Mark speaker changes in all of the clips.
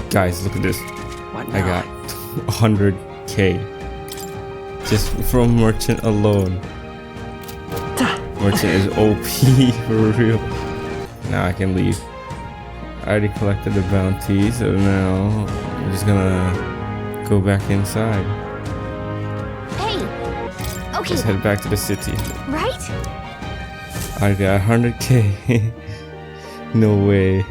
Speaker 1: Guys, look at this.
Speaker 2: What
Speaker 1: I
Speaker 2: now?
Speaker 1: got 100k just from merchant alone. Merchant is OP for real. Now I can leave. I already collected the bounty, so now I'm just gonna go back inside.
Speaker 3: Hey. Okay.
Speaker 1: Let's head back to the city.
Speaker 3: Right?
Speaker 1: I got 100k. No way.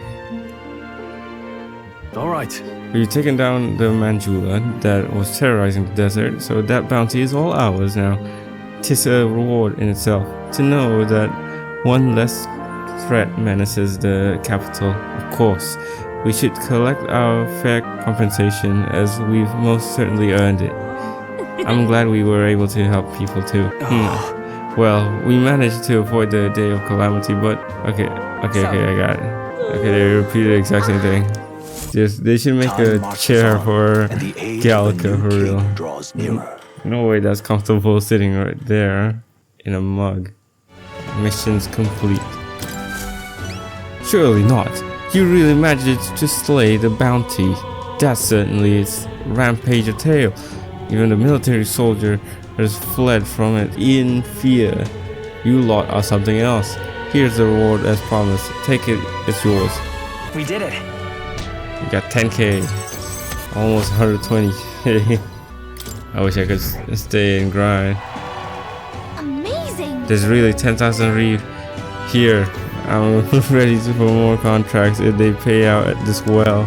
Speaker 2: All right.
Speaker 1: We've taken down the Manjula that was terrorizing the desert, so that bounty is all ours now. Tis a reward in itself to know that one less threat menaces the capital. Of course, we should collect our fair compensation as we've most certainly earned it. I'm glad we were able to help people too. Well, we managed to avoid the day of calamity, but okay, I got it. Okay, they repeated the exact same thing. Just they should make a chair for Gallica for real.
Speaker 2: Draws nearer.
Speaker 1: No way that's comfortable sitting right there in a mug. Mission's complete. Surely not. You really managed to slay the bounty. That certainly is rampage of tale. Even the military soldier has fled from it in fear. You lot are something else. Here's the reward as promised. Take it, it's yours.
Speaker 2: We did it.
Speaker 1: You got 10k. Almost 120k. I wish I could stay and grind.
Speaker 3: Amazing.
Speaker 1: There's really 10,000 reef here. I'm ready for more contracts if they pay out at this well.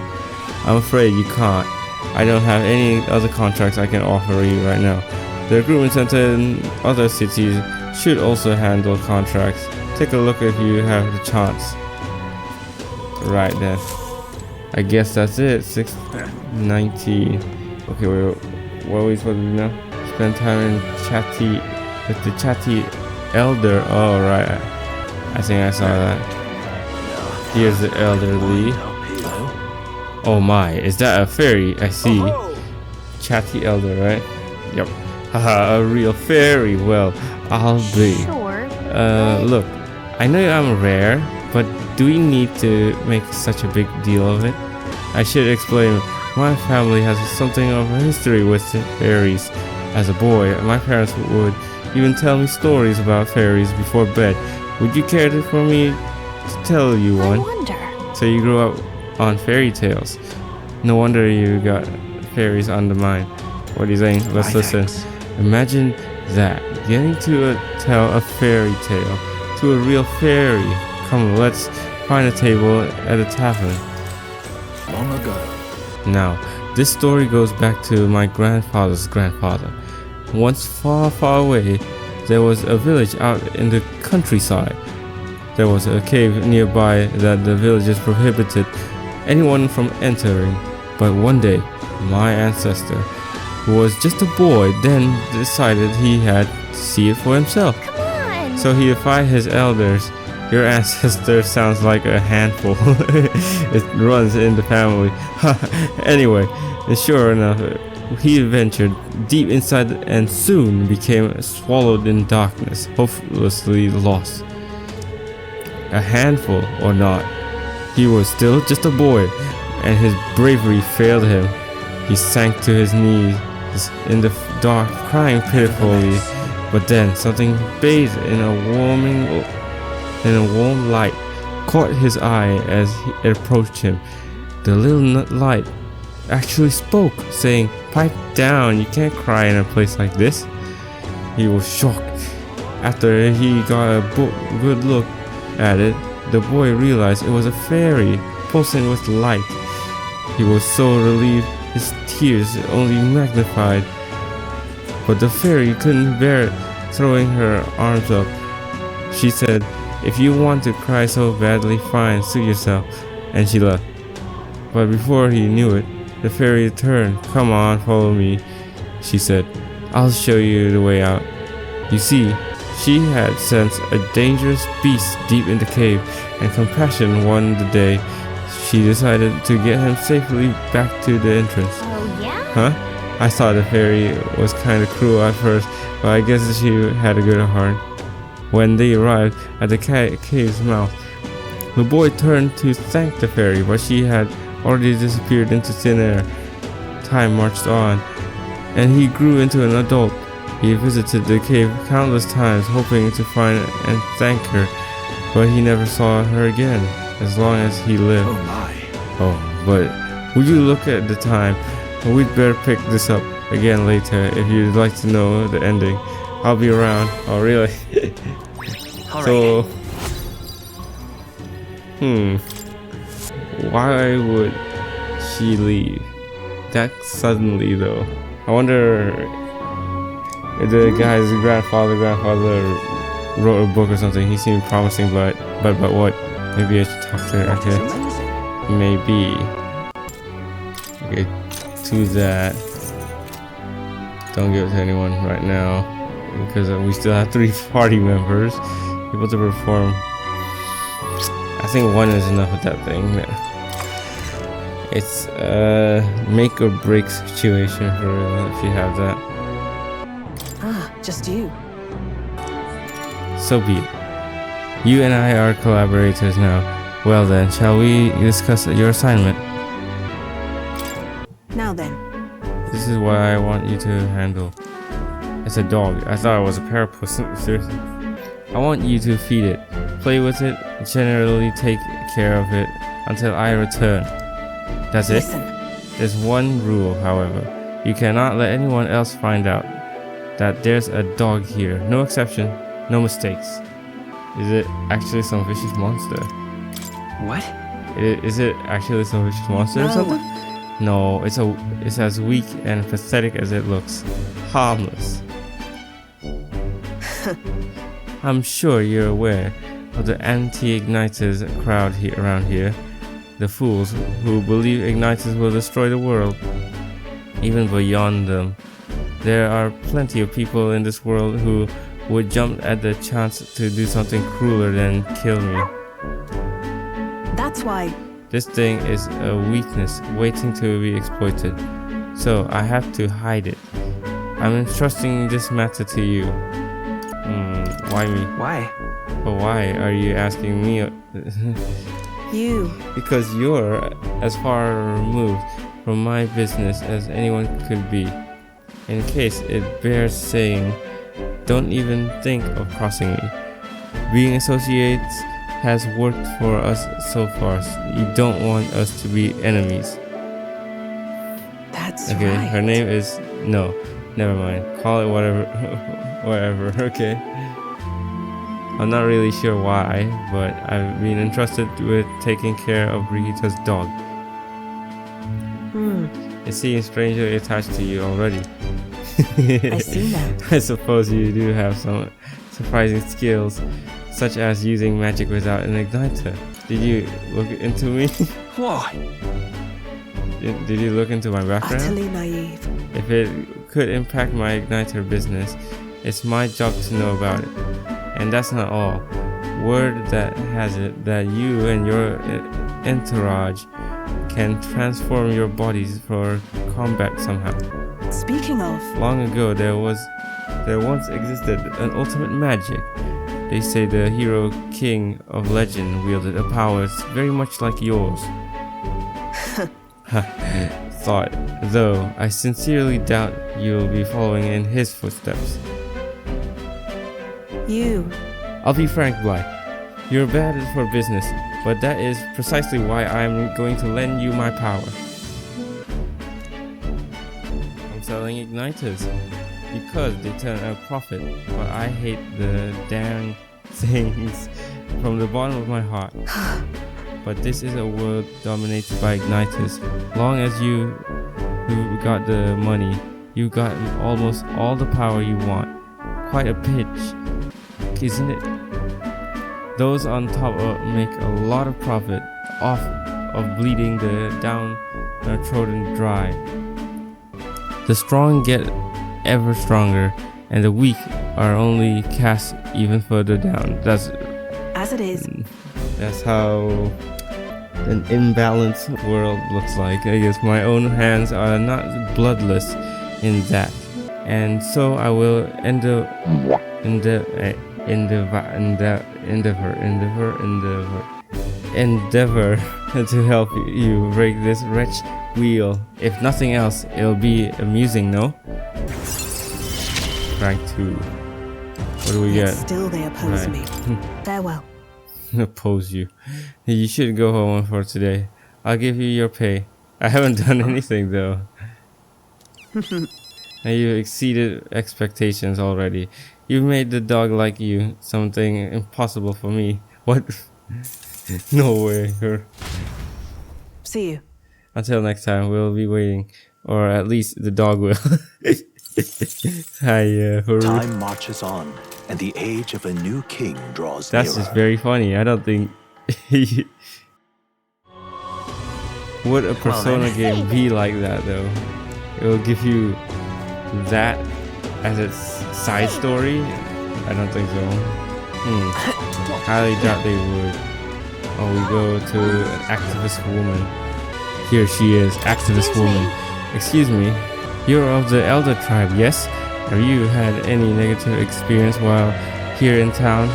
Speaker 1: I'm afraid you can't. I don't have any other contracts I can offer you right now. The recruitment center in other cities should also handle contracts. Take a look if you have the chance. Right then. I guess that's it. 690. Okay, what are we supposed to do now? Spend time in with the chatty elder. Oh, right. I think I saw that. Here's the elderly. Oh my, is that a fairy? I see. Chatty elder, right? Yep. Haha, a real fairy. Well, I'll be.
Speaker 3: Sure.
Speaker 1: Look, I know I'm rare, but do we need to make such a big deal of it? I should explain. My family has something of a history with fairies. As a boy, my parents would even tell me stories about fairies before bed. Would you care for me to tell you one?
Speaker 3: I wonder.
Speaker 1: So you grew up on fairy tales. No wonder you got fairies on the mind. What are you saying? Let's listen. Imagine that, getting to tell a fairy tale to a real fairy. Come, let's find a table at a tavern.
Speaker 2: Long ago.
Speaker 1: Now, this story goes back to my grandfather's grandfather. Once far, far away, there was a village out in the countryside. There was a cave nearby that the villagers prohibited anyone from entering. But one day, my ancestor, who was just a boy, then decided he had to see it for himself.
Speaker 3: Come on.
Speaker 1: So he defied his elders. Your ancestor sounds like a handful. It runs in the family. Anyway, and sure enough, he ventured deep inside and soon became swallowed in darkness, hopelessly lost. A handful or not, he was still just a boy, and his bravery failed him. He sank to his knees in the dark, crying pitifully. But then something bathed in a warm light caught his eye as it approached him. The little light actually spoke, saying, "Pipe down, you can't cry in a place like this." He was shocked. After he got a good look at it, the boy realized it was a fairy pulsing with light. He was so relieved, his tears only magnified. But the fairy couldn't bear it, throwing her arms up. She said, "If you want to cry so badly, fine, suit yourself," and she left. But before he knew it, the fairy turned. "Come on, follow me," she said. "I'll show you the way out." You see, she had sensed a dangerous beast deep in the cave, and compassion won the day. She decided to get him safely back to the entrance.
Speaker 3: Oh, yeah?
Speaker 1: Huh? I thought the fairy was kinda cruel at first, but I guess she had a good heart. When they arrived at the cave's mouth, the boy turned to thank the fairy, but she had already disappeared into thin air. Time marched on, and he grew into an adult. He visited the cave countless times, hoping to find and thank her, but he never saw her again, as long as he lived.
Speaker 2: Oh my.
Speaker 1: Oh, but would you look at the time? We'd better pick this up again later if you'd like to know the ending. I'll be around. Oh, really?
Speaker 2: All
Speaker 1: So,
Speaker 2: right.
Speaker 1: why would she leave that suddenly though? I wonder if the guy's grandfather wrote a book or something. He seemed promising, but what? Maybe I should talk to her.
Speaker 2: That is
Speaker 1: Okay,
Speaker 2: amazing.
Speaker 1: maybe. Okay, to that. Don't give it to anyone right now because we still have 3 party members able to perform. I think 1 is enough with that thing. It's a make or break situation for real if you have that.
Speaker 4: Ah, just you.
Speaker 1: So be it. You and I are collaborators now. Well then, shall we discuss your assignment?
Speaker 4: Now then,
Speaker 1: This is what I want you to handle. It's a dog. I thought it was a parapuss. Seriously. I want you to feed it, play with it, generally take care of it until I return. That's it?
Speaker 4: listen.
Speaker 1: There's one rule, however. You cannot let anyone else find out that there's a dog here. No exception, no mistakes. Is it actually some vicious monster?
Speaker 2: What?
Speaker 1: Is it actually some vicious monster or
Speaker 4: No.
Speaker 1: something? No, it's as weak and pathetic as it looks. Harmless. I'm sure you're aware of the anti-igniters crowd around here. The fools who believe igniters will destroy the world. Even beyond them, there are plenty of people in this world who would jump at the chance to do something crueler than kill me.
Speaker 4: That's why.
Speaker 1: This thing is a weakness waiting to be exploited, so I have to hide it. I'm entrusting this matter to you. Why me?
Speaker 2: Why?
Speaker 1: But why are you asking me?
Speaker 4: You.
Speaker 1: Because you're as far removed from my business as anyone could be. In case it bears saying, don't even think of crossing me. Being associates has worked for us so far. You don't want us to be enemies.
Speaker 4: That's
Speaker 1: Okay,
Speaker 4: right.
Speaker 1: her name is... No, never mind. Call it whatever. Whatever, okay. I'm not really sure why, but I've been entrusted with taking care of Brigitta's dog. It seems strangely attached to you already.
Speaker 4: I see now.
Speaker 1: I suppose you do have some surprising skills, such as using magic without an igniter. Did you look into me?
Speaker 2: Whoa.
Speaker 1: Did you look into my background?
Speaker 4: Utterly naive.
Speaker 1: If it could impact my igniter business, it's my job to know about it. And that's not all. Word that has it that you and your entourage can transform your bodies for combat somehow.
Speaker 4: Speaking of,
Speaker 1: Long ago, there once existed an ultimate magic. They say the hero king of legend wielded a power very much like yours. Thought, though I sincerely doubt you'll be following in his footsteps.
Speaker 4: you.
Speaker 1: I'll be frank, Bly. You're bad for business, but that is precisely why I'm going to lend you my power. I'm selling igniters because they turn a profit, but I hate the damn things from the bottom of my heart. But this is a world dominated by igniters. Long as you who got the money, you got almost all the power you want. Quite a pitch, isn't it? Those on top make a lot of profit off of bleeding the downtrodden dry. The strong get ever stronger, and the weak are only cast even further down.
Speaker 4: As it is.
Speaker 1: That's how an imbalanced world looks like. I guess my own hands are not bloodless in that, and so I will endeavor to help you break this wretched wheel. If nothing else, it'll be amusing, no? Rank 2. What do we
Speaker 4: Yet
Speaker 1: get?
Speaker 4: still they oppose
Speaker 1: Right.
Speaker 4: me. Farewell.
Speaker 1: Oppose you. You should go home for today. I'll give you your pay. I haven't done anything though. And you exceeded expectations already. You've made the dog like you something impossible for me. What? No way.
Speaker 4: See you.
Speaker 1: Until next time, we'll be waiting. Or at least the dog will. Hi,
Speaker 5: Time marches on, and the age of a new king draws
Speaker 1: That's
Speaker 5: nearer.
Speaker 1: just very funny. I don't think... Would a Persona game be like that though? It will give you that as its side story? I don't think so. Highly doubt they would. Oh, we go to an activist woman. Here she is, activist
Speaker 3: Excuse me.
Speaker 1: woman. Excuse me, you're of the Elder tribe, yes? Have you had any negative experience while here in town?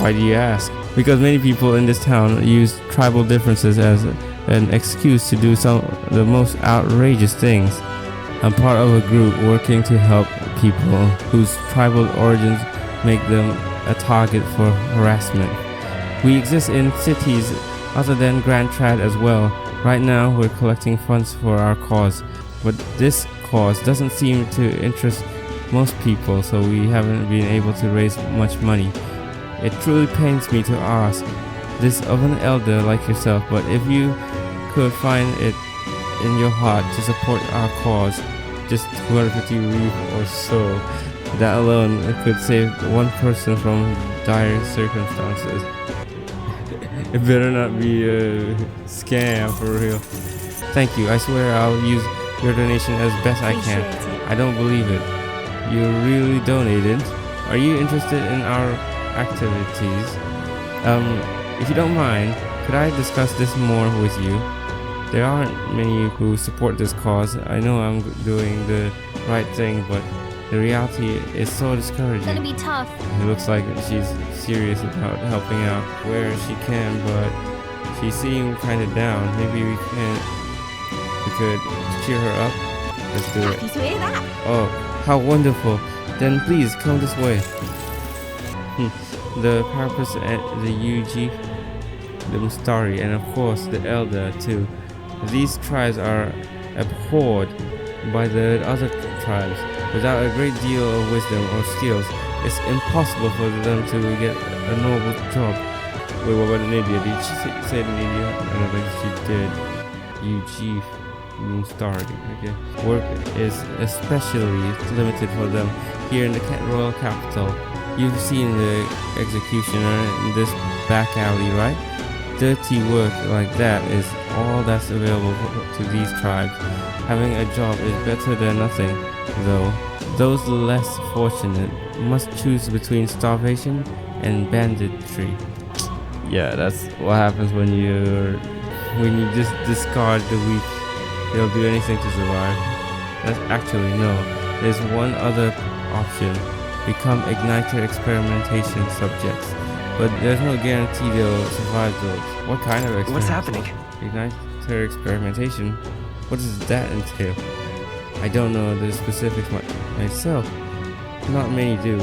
Speaker 1: Why do you ask? Because many people in this town use tribal differences as an excuse to do some of the most outrageous things. I'm part of a group working to help people whose tribal origins make them a target for harassment. We exist in cities other than Grand Trad as well. Right now we're collecting funds for our cause, but this cause doesn't seem to interest most people, so we haven't been able to raise much money. It truly pains me to ask this of an elder like yourself, but if you could find it in your heart to support our cause, just 250 reef or so, that alone could save one person from dire circumstances. It better not be a scam for real. Thank you, I swear I'll use your donation as best I can.
Speaker 3: Appreciate it.
Speaker 1: I don't believe it. You really donated? Are you interested in our activities? If you don't mind, could I discuss this more with you? There aren't many who support this cause. I know I'm doing the right thing, but the reality is so
Speaker 3: It's
Speaker 1: discouraging.
Speaker 3: gonna be tough.
Speaker 1: It looks like she's serious about helping out where she can, but she seemed kind of down. Maybe we could cheer her up. Let's do it.
Speaker 3: Happy to hear that.
Speaker 1: Oh, how wonderful. Then please come this way. The Parapus and the UG, the Mustari, and of course the Elder too. These tribes are abhorred by the other tribes. Without a great deal of wisdom or skills, it's impossible for them to get a noble job. Wait, what about an idiot? Did she say an idiot? I don't think she did. UG Mustari, okay. Work is especially limited for them here in the royal capital. You've seen the executioner in this back alley, right? Dirty work like that is all that's available to these tribes. Having a job is better than nothing, though. Those less fortunate must choose between starvation and banditry. Yeah, that's what happens when you just discard the weak. They'll do anything to survive. That's actually no. There's one other option. Become igniter experimentation subjects. But there's no guarantee they'll survive those. What kind of experiment?
Speaker 2: What's happening?
Speaker 1: Igniter experimentation? What does that entail? I don't know the specifics myself. Not many do.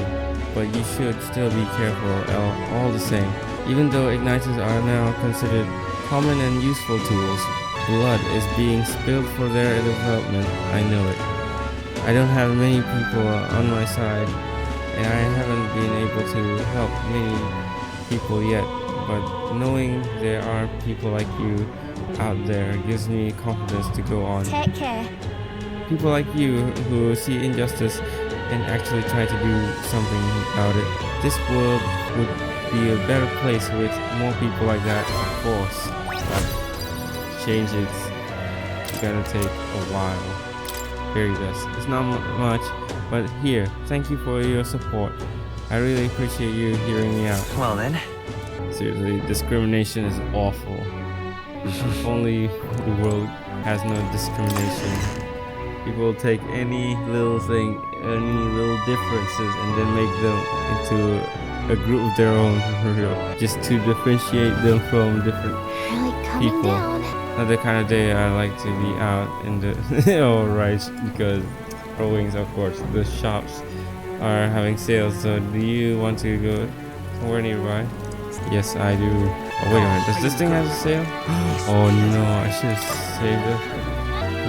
Speaker 1: But you should still be careful all the same. Even though igniters are now considered common and useful tools, blood is being spilled for their development. I know it. I don't have many people on my side, and I haven't been able to help many people yet, but knowing there are people like you out there gives me confidence to go on.
Speaker 3: Take care.
Speaker 1: People like you who see injustice and actually try to do something about it. This world would be a better place with more people like that, of course. But change it's gonna take a while. Here he does. It's not much, but here, thank you for your support. I really appreciate you hearing me out.
Speaker 2: Well then,
Speaker 1: Seriously, discrimination is awful. If only the world has no discrimination. People take any little thing, any little differences, and then make them into a group of their own, for real. Just to differentiate them from different.
Speaker 3: Really Coming
Speaker 1: people.
Speaker 3: down.
Speaker 1: Not the kind of day I like to be out in the alright, because rowings, of course, the shops are having sales. So do you want to go somewhere nearby? Yes, I do. Oh, wait a minute, does this thing have a sale? Oh no, I should have saved it.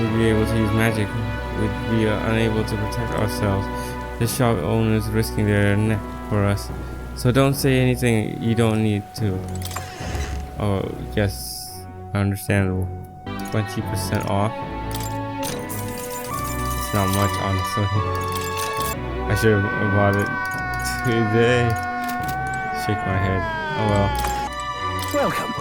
Speaker 1: We'd be able to use magic. We'd be unable to protect ourselves. The shop owners risking their neck for us. So don't say anything you don't need to. Oh, yes, understandable. 20% off. It's not much, honestly. I should have bought it today. Shake my head. Oh well.
Speaker 4: Welcome.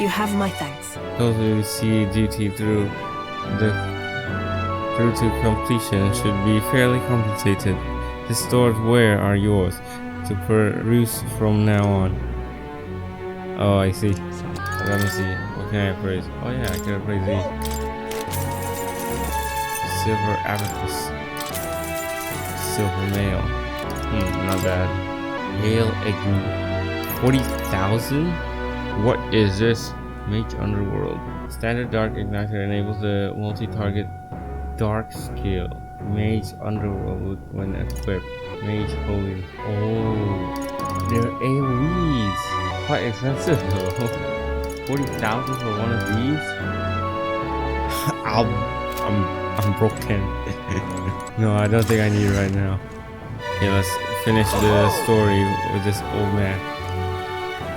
Speaker 4: You have my thanks.
Speaker 1: Those who see duty through to completion should be fairly compensated. The store's ware are yours to peruse from now on. Oh, I see. Let me see. What can I appraise? Oh yeah, I can appraise these. Silver abacus. Silver nail. Not bad. Hail Egg. 40,000? What is this? Mage Underworld. Standard Dark Igniter enables the multi-target Dark skill. Mage Underworld when equipped. Mage Holy. Oh, they're AoEs. Quite expensive though. 40,000 for one of these? I'm broken. No, I don't think I need it right now. Okay, let's finish the story with this old man.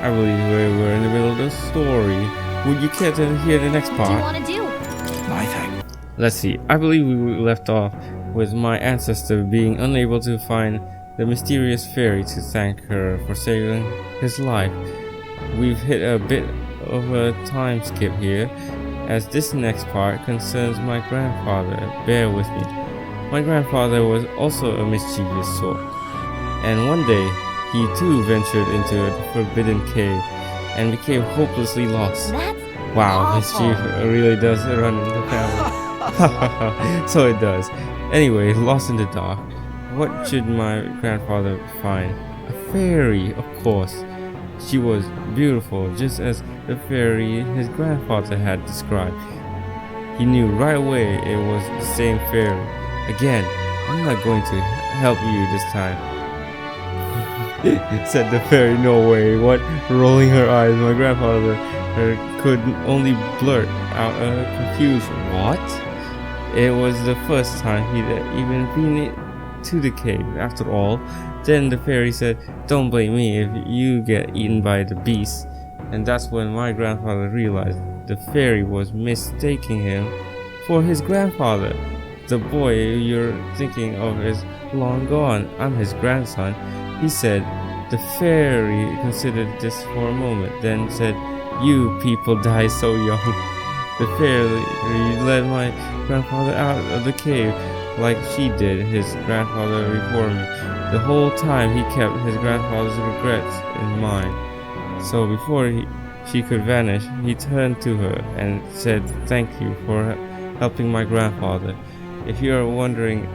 Speaker 1: I believe we're in the middle of the story. Would you care to hear the next
Speaker 3: What do you
Speaker 1: part?
Speaker 3: want to do?
Speaker 5: My thanks.
Speaker 1: Let's see. I believe we left off with my ancestor being unable to find the mysterious fairy to thank her for saving his life. We've hit a bit of a time skip here, as this next part concerns my grandfather. Bear with me. My grandfather was also a mischievous sort, and one day he too ventured into a forbidden cave and became hopelessly lost.
Speaker 3: That's
Speaker 1: Wow,
Speaker 3: awful.
Speaker 1: mischief really does run in the family. So it does. Anyway, lost in the dark. What should my grandfather find? A fairy, of course. She was beautiful, just as the fairy his grandfather had described. He knew right away it was the same fairy. Again, I'm not going to help you this time. Said the fairy. No way. What? Rolling her eyes, my grandfather could only blurt out a confused what? It was the first time he'd even been to the cave, after all. Then the fairy said, "Don't blame me if you get eaten by the beast." And that's when my grandfather realized the fairy was mistaking him for his grandfather. "The boy you're thinking of is long gone. I'm his grandson," he said. The fairy considered this for a moment, then said, "You people die so young." The fairy led my grandfather out of the cave like she did his grandfather before me. The whole time he kept his grandfather's regrets in mind. So before she could vanish, he turned to her and said, "Thank you for helping my grandfather. If you are wondering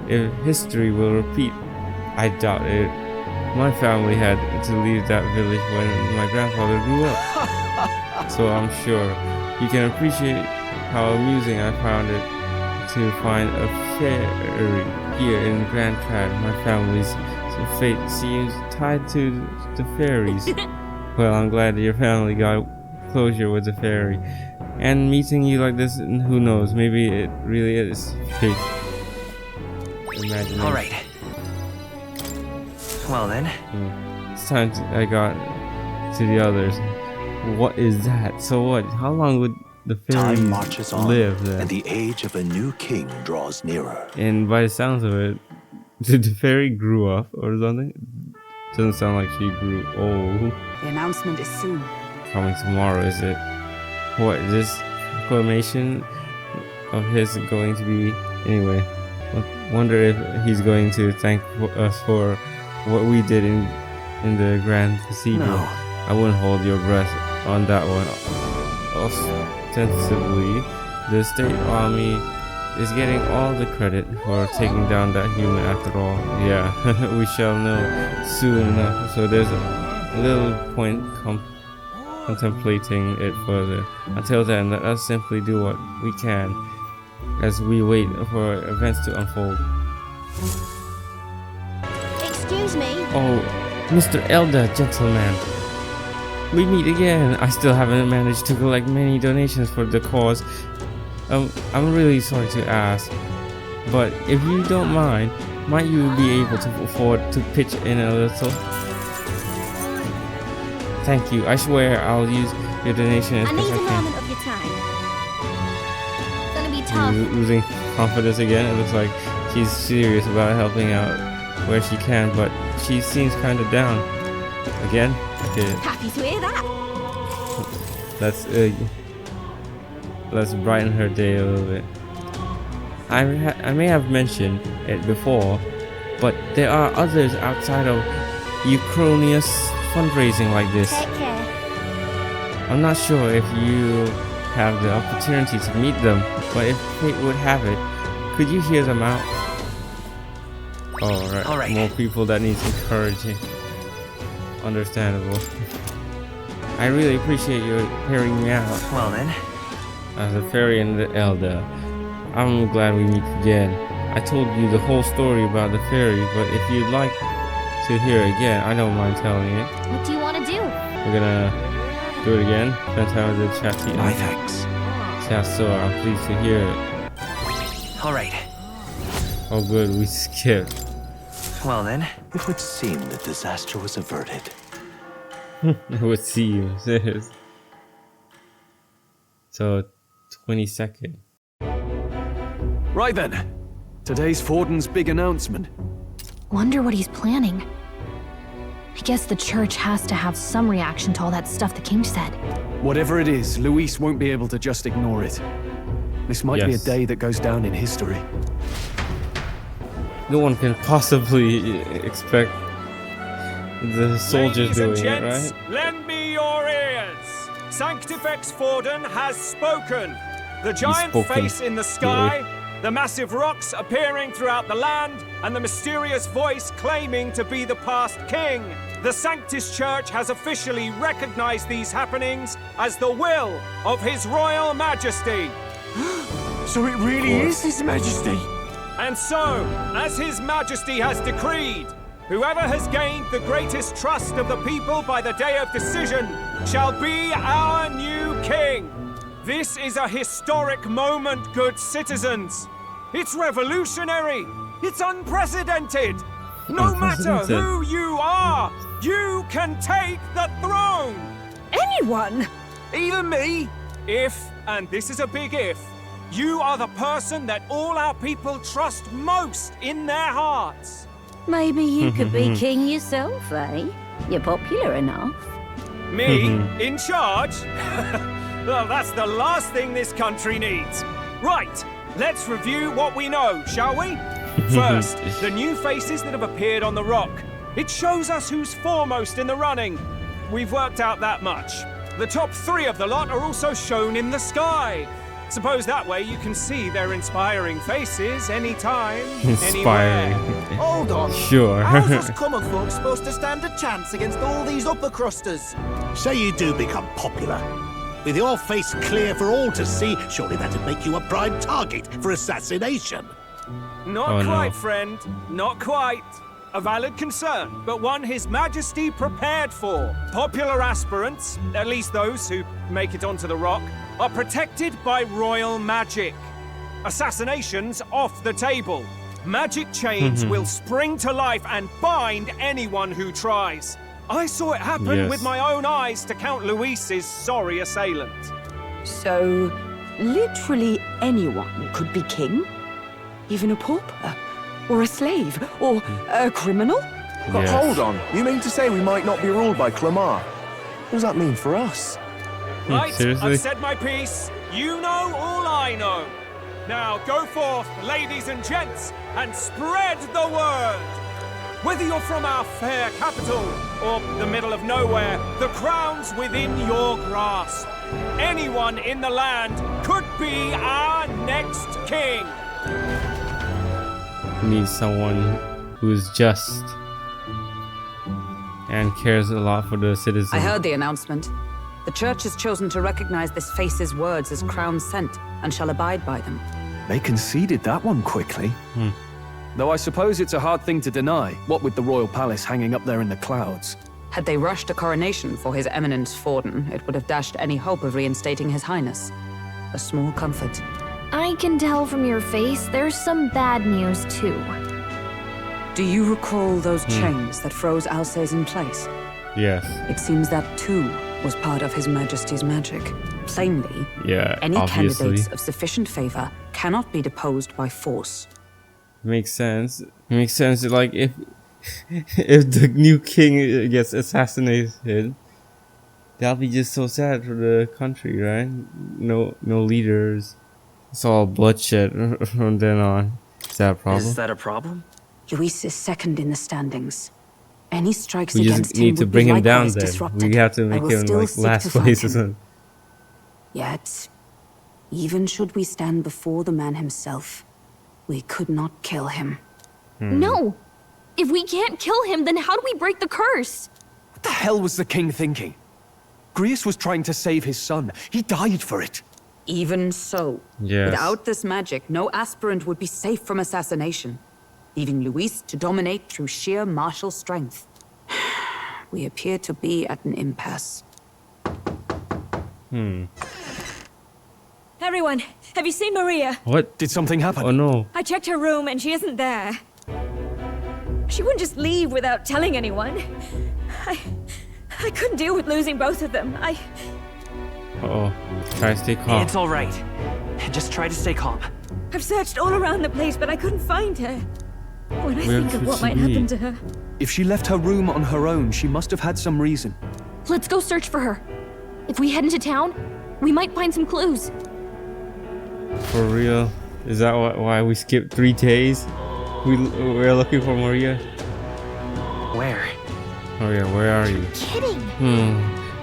Speaker 1: if history will repeat, I doubt it. My family had to leave that village when my grandfather grew up. So I'm sure you can appreciate how amusing I found it to find a fairy here in Grand Trad. My family's fate seems tied to the fairies." Well, I'm glad that your family got closure with the fairy. And meeting you like this, who knows, maybe it really is fate. Imagine.
Speaker 2: All right. Well then,
Speaker 1: It's time I got to the others. What is that? So what? How long would the fairies
Speaker 5: Time marches on,
Speaker 1: live then?
Speaker 5: and the age of a new king draws nearer.
Speaker 1: And by the sounds of it, did the fairy grew up or something? Doesn't sound like she grew old.
Speaker 4: The announcement is soon.
Speaker 1: Coming tomorrow, is it? What, is this proclamation of his going to be? Anyway, I wonder if he's going to thank us for what we did in the Grand Cathedral.
Speaker 2: No.
Speaker 1: I wouldn't hold your breath on that one. Ostensibly, the state army is getting all the credit for taking down that human after all. Yeah, we shall know soon enough. So there's a little point contemplating it further. Until then, let us simply do what we can as we wait for events to unfold.
Speaker 3: Excuse me.
Speaker 1: Oh, Mr. Elder, gentleman. We meet again. I still haven't managed to collect many donations for the cause. I'm really sorry to ask, but if you don't mind, might you be able to afford to pitch in a little? Thank you. I swear I'll use your donation as
Speaker 3: I
Speaker 1: best
Speaker 3: need
Speaker 1: I
Speaker 3: a
Speaker 1: can.
Speaker 3: moment of your time. It's gonna be tough.
Speaker 1: Losing confidence again. It looks like she's serious about helping out where she can, but she seems kind of down. Again? Okay,
Speaker 3: Happy to hear that.
Speaker 1: let's brighten her day a little bit. I may have mentioned it before, but there are others outside of Euchronius fundraising like this.
Speaker 3: Take care.
Speaker 1: I'm not sure if you have the opportunity to meet them, but if fate would have it, could you hear them out?
Speaker 2: All right.
Speaker 1: More people that needs encouraging. Understandable. I really appreciate you hearing me out.
Speaker 2: Well then,
Speaker 1: As a fairy and the elder, I'm glad we meet again. I told you the whole story about the fairy, but if you'd like to hear it again, I don't mind telling it.
Speaker 3: What do you want to do?
Speaker 1: We're gonna do it again. Spend time with the chatty.
Speaker 5: My thanks.
Speaker 1: Yeah, so I'm pleased to hear it.
Speaker 2: all right.
Speaker 1: Oh good, we skipped.
Speaker 2: Well then,
Speaker 5: It would seem that disaster was averted.
Speaker 1: It would seem. So 22nd.
Speaker 6: Right then. Today's Forden's big announcement.
Speaker 3: Wonder what he's planning. I guess the church has to have some reaction to all that stuff the king said.
Speaker 6: Whatever it is, Luis won't be able to just ignore it. This might be a
Speaker 1: Yes.
Speaker 6: day that goes down in history.
Speaker 1: No one can possibly expect the soldiers doing it, right?
Speaker 7: Lend me your ears. Sanctifex Forden has spoken. The giant
Speaker 1: spoken.
Speaker 7: face in the sky, the massive rocks appearing throughout the land, and the mysterious voice claiming to be the past king. The Sanctus Church has officially recognized these happenings as the will of His Royal Majesty.
Speaker 6: So it really is His Majesty?
Speaker 7: And so, as His Majesty has decreed, whoever has gained the greatest trust of the people by the day of decision shall be our new king. This is a historic moment, good citizens. It's revolutionary. It's unprecedented. No matter
Speaker 1: Unprecedented.
Speaker 7: who you are, you can take the throne.
Speaker 4: Anyone?
Speaker 7: Even me. If, and this is a big if, you are the person that all our people trust most in their hearts.
Speaker 8: Maybe you could be king yourself, eh? You're popular enough.
Speaker 7: Me? In charge? Well, that's the last thing this country needs. Right, let's review what we know, shall we? First, the new faces that have appeared on the rock. It shows us who's foremost in the running. We've worked out that much. The top 3 of the lot are also shown in the sky. Suppose that way you can see their inspiring faces anytime,
Speaker 1: Inspiring.
Speaker 7: anywhere.
Speaker 9: Hold on.
Speaker 1: Sure.
Speaker 9: How's us common folk supposed to stand a chance against all these upper crusters?
Speaker 10: Say you do become popular. With your face clear for all to see, surely that'd make you a prime target for assassination.
Speaker 7: Not
Speaker 1: Oh, no.
Speaker 7: quite, friend. Not quite. A valid concern, but one His Majesty prepared for. Popular aspirants, at least those who make it onto the rock, are protected by royal magic. Assassinations off the table. Magic chains will spring to life and bind anyone who tries. I saw it happen
Speaker 1: Yes.
Speaker 7: with my own eyes to Count Luis's sorry assailant.
Speaker 4: So, literally anyone could be king? Even a pauper? Or a slave? Or a criminal?
Speaker 9: But
Speaker 1: Yes.
Speaker 9: hold on, you mean to say we might not be ruled by Clamar? What does that mean for us?
Speaker 7: Right,
Speaker 1: seriously?
Speaker 7: I've said my piece. You know all I know. Now go forth, ladies and gents, and spread the word. Whether you're from our fair capital or the middle of nowhere, the crown's within your grasp. Anyone in the land could be our next king.
Speaker 1: Needs someone who's just and cares a lot for the citizens.
Speaker 4: I heard the announcement. The Church has chosen to recognize this face's words as crown sent and shall abide by them.
Speaker 6: They conceded that one quickly. Though I suppose it's a hard thing to deny, what with the royal palace hanging up there in the clouds.
Speaker 4: Had they rushed a coronation for His Eminence Forden, it would have dashed any hope of reinstating His Highness. A small comfort.
Speaker 3: I can tell from your face there's some bad news too.
Speaker 4: Do you recall those chains that froze Alsace in place?
Speaker 1: Yes.
Speaker 4: It seems that too was part of His Majesty's magic. Plainly,
Speaker 1: Yeah,
Speaker 4: any
Speaker 1: obviously.
Speaker 4: candidates of sufficient favor cannot be deposed by force.
Speaker 1: Makes sense. Makes sense. Like if the new king gets assassinated, that'll be just so sad for the country, right? No leaders. It's all bloodshed from then on. Is that a problem?
Speaker 2: Is that a problem?
Speaker 4: Luis is second in the standings. Any strikes
Speaker 1: We
Speaker 4: against
Speaker 1: just
Speaker 4: him
Speaker 1: need to
Speaker 4: would
Speaker 1: bring
Speaker 4: be
Speaker 1: him down
Speaker 4: likewise
Speaker 1: then.
Speaker 4: disrupted.
Speaker 1: We have to
Speaker 4: I
Speaker 1: make
Speaker 4: will
Speaker 1: him
Speaker 4: still
Speaker 1: like
Speaker 4: seek
Speaker 1: last
Speaker 4: to find
Speaker 1: place or
Speaker 4: him.
Speaker 1: something.
Speaker 4: Yet, even should we stand before the man himself, we could not kill him.
Speaker 3: No! If we can't kill him, then how do we break the curse?
Speaker 6: What the hell was the king thinking? Grius was trying to save his son. He died for it.
Speaker 4: Even so,
Speaker 1: Yes.
Speaker 4: without this magic, no aspirant would be safe from assassination, leaving Luis to dominate through sheer martial strength. We appear to be at an impasse.
Speaker 11: Everyone, have you seen Maria?
Speaker 1: What?
Speaker 6: Did something happen?
Speaker 1: Oh no.
Speaker 11: I checked her room and she isn't there. She wouldn't just leave without telling anyone. I couldn't deal with losing both of them.
Speaker 1: Uh-oh. Try to stay calm.
Speaker 2: It's all right. Just try to stay calm.
Speaker 11: I've searched all around the place, but I couldn't find her. When I
Speaker 1: Where
Speaker 11: think of
Speaker 1: could
Speaker 11: what
Speaker 1: she
Speaker 11: might
Speaker 1: be?
Speaker 11: happen to her.
Speaker 6: If she left her room on her own, she must have had some reason.
Speaker 3: Let's go search for her. If we head into town, we might find some clues.
Speaker 1: For real? Is that why we skipped 3 days? We're looking for Maria.
Speaker 2: Where?
Speaker 1: Maria, where are you?
Speaker 3: Kidding!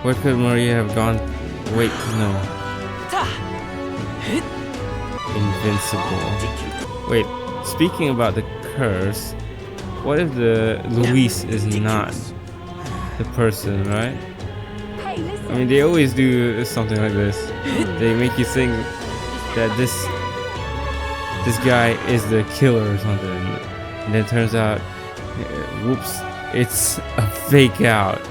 Speaker 1: Where could Maria have gone? Wait, no. Invincible. Wait, speaking about the curse, what if the Luis is not the person, right?
Speaker 11: Hey, listen.
Speaker 1: I mean, they always do something like this. They make you think that this guy is the killer or something, and then it turns out, whoops, it's a fake out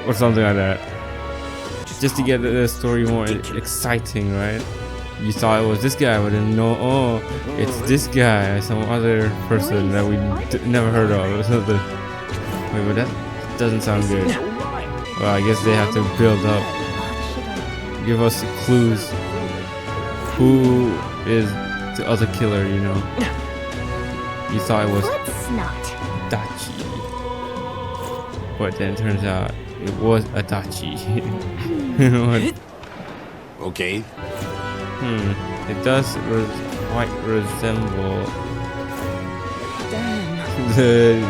Speaker 1: or something like that. Just to get the story more exciting, right? You thought it was this guy, but then no, oh, it's this guy, some other person that we never heard of or something. Wait, but that doesn't sound good. Well, I guess they have to build up, give us clues. Who is the other killer, you know? You thought it was
Speaker 3: Let's not.
Speaker 1: Dachi, but then it turns out it was Adachi.
Speaker 10: Okay.
Speaker 1: It does quite resemble the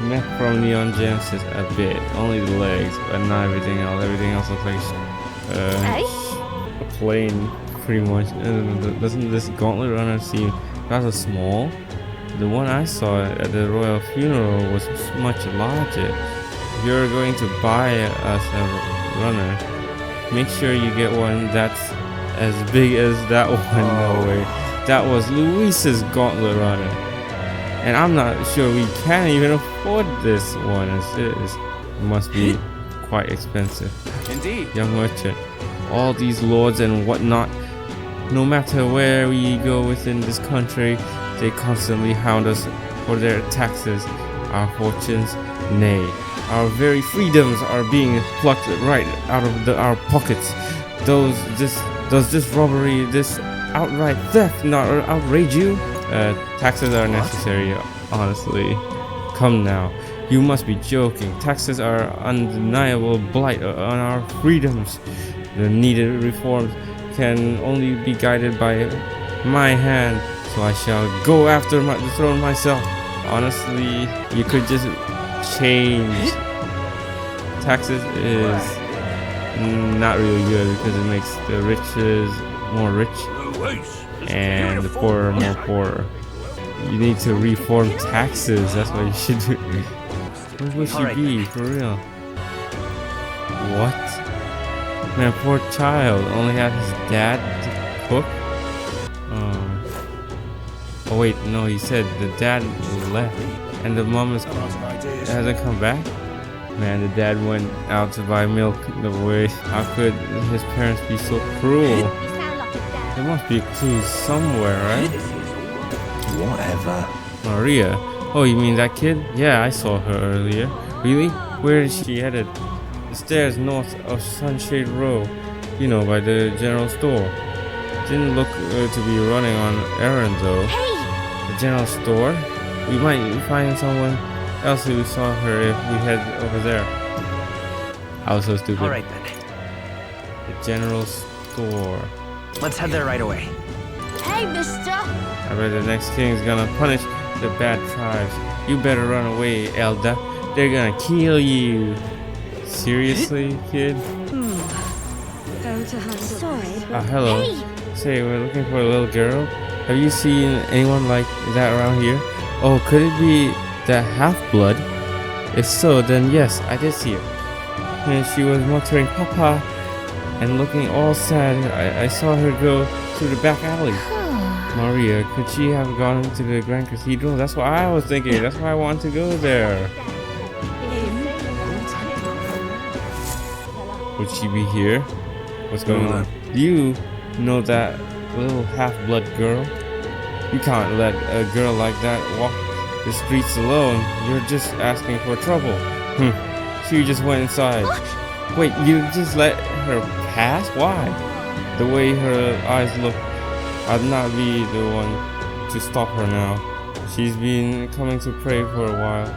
Speaker 1: mech from Neon Genesis a bit. Only the legs, but not everything else. Everything else looks like a plane, pretty much. Doesn't this Gauntlet Runner seem rather small? The one I saw at the royal funeral was much larger. If you're going to buy us a runner, make sure you get one that's as big as that one. No way. That was Luis's Gauntlet Runner. And I'm not sure we can even afford this one as is. It must be quite expensive.
Speaker 6: Indeed.
Speaker 1: Young merchant, all these lords and whatnot, no matter where we go within this country, they constantly hound us for their taxes, our fortunes, nay, our very freedoms are being plucked right out of our pockets. Does this robbery, this outright theft not outrage you? Taxes are necessary, honestly. Come now, you must be joking. Taxes are undeniable blight on our freedoms. The needed reforms can only be guided by my hand, so I shall go after the throne myself. Honestly, you could just change. Taxes is not really good because it makes the riches more rich and the poorer more poorer. You need to reform taxes. That's what you should do. Where would she
Speaker 2: Alright.
Speaker 1: be, for real? What? Man, poor child. Only had his dad to cook? Oh wait, no, he said the dad left. And the mom hasn't come back? Man, the dad went out to buy milk the way. How could his parents be so cruel? There must be a clue somewhere, right?
Speaker 5: Whatever.
Speaker 1: Maria? Oh, you mean that kid? Yeah, I saw her earlier. Really? Where is she headed? The stairs north of Sunshade Row. You know, by the general store. Didn't look to be running on errands though.
Speaker 3: Hey!
Speaker 1: The general store? We might find someone else who saw her if we head over there. I was so stupid.
Speaker 2: All right then.
Speaker 1: The general store.
Speaker 2: Let's head there right away.
Speaker 3: Hey, mister!
Speaker 1: I bet the next king is gonna punish the bad tribes. You better run away, Elda. They're gonna kill you. Seriously, kid?
Speaker 11: Go to handle.
Speaker 3: Sorry.
Speaker 1: Hello.
Speaker 3: Hey!
Speaker 1: Say, we're looking for a little girl. Have you seen anyone like that around here? Oh, could it be that half-blood? If so, then yes, I did see her. And she was muttering, Papa, and looking all sad. I saw her go through the back alley. Maria, could she have gone into the Grand Cathedral? That's what I was thinking. That's why I wanted to go there. Would she be here? What's going on? You know that little half-blood girl? You can't let a girl like that walk the streets alone. You're just asking for trouble. She just went inside. Wait, you just let her pass? Why? The way her eyes look, I'd not be the one to stop her now. She's been coming to pray for a while.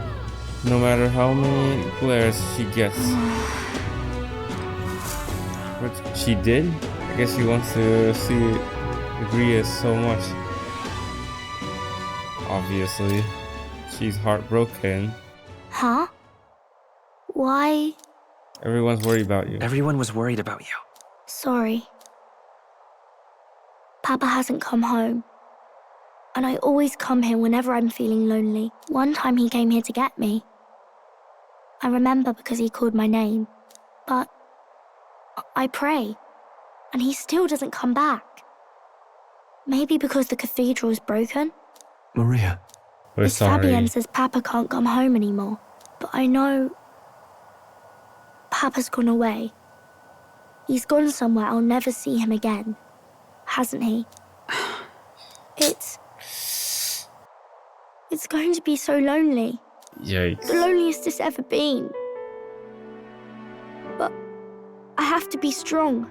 Speaker 1: No matter how many glares she gets. What she did? I guess she wants to see Agria so much. Obviously. She's heartbroken.
Speaker 3: Huh? Why?
Speaker 1: Everyone's worried about you.
Speaker 2: Everyone was worried about you.
Speaker 3: Sorry. Papa hasn't come home. And I always come here whenever I'm feeling lonely. One time he came here to get me. I remember because he called my name. But I pray. And he still doesn't come back. Maybe because the cathedral is broken?
Speaker 6: Maria.
Speaker 1: We're sorry.
Speaker 3: Fabienne says Papa can't come home anymore. But I know Papa's gone away. He's gone somewhere I'll never see him again. Hasn't he? It's going to be so lonely.
Speaker 1: Yikes.
Speaker 3: The loneliest it's ever been. But I have to be strong,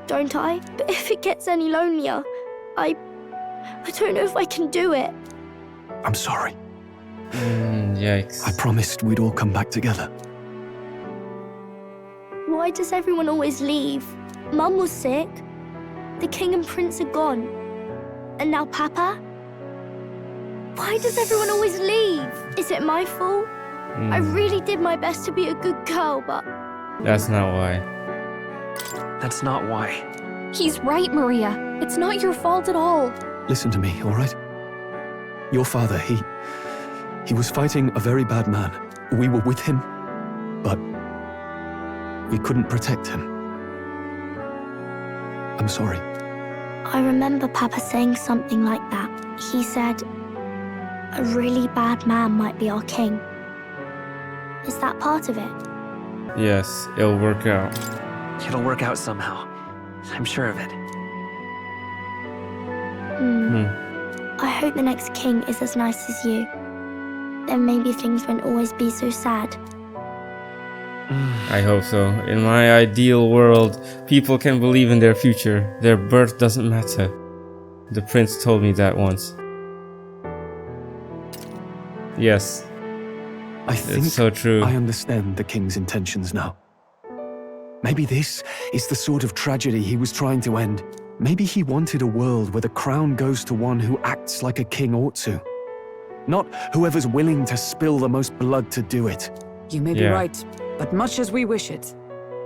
Speaker 3: don't I? But if it gets any lonelier, I don't know if I can do it.
Speaker 6: I'm sorry.
Speaker 1: Yikes.
Speaker 6: I promised we'd all come back together.
Speaker 3: Why does everyone always leave? Mum was sick. The king and prince are gone. And now Papa? Why does everyone always leave? Is it my fault? I really did my best to be a good girl, but...
Speaker 1: That's not why.
Speaker 2: That's not why.
Speaker 3: He's right, Maria. It's not your fault at all.
Speaker 6: Listen to me, all right? Your father, he was fighting a very bad man. We were with him, but we couldn't protect him. I'm sorry.
Speaker 3: I remember Papa saying something like that. He said, a really bad man might be our king. Is that part of it?
Speaker 1: Yes, it'll work out.
Speaker 2: It'll work out somehow. I'm sure of it.
Speaker 3: I hope the next king is as nice as you. Then maybe things won't always be so sad.
Speaker 1: I hope so. In my ideal world, people can believe in their future. Their birth doesn't matter. The prince told me that once. Yes.
Speaker 6: I think
Speaker 1: it's so true.
Speaker 6: I understand the king's intentions now. Maybe this is the sort of tragedy he was trying to end. Maybe he wanted a world where the crown goes to one who acts like a king ought to. Not whoever's willing to spill the most blood to do it.
Speaker 4: You may be right, but much as we wish it,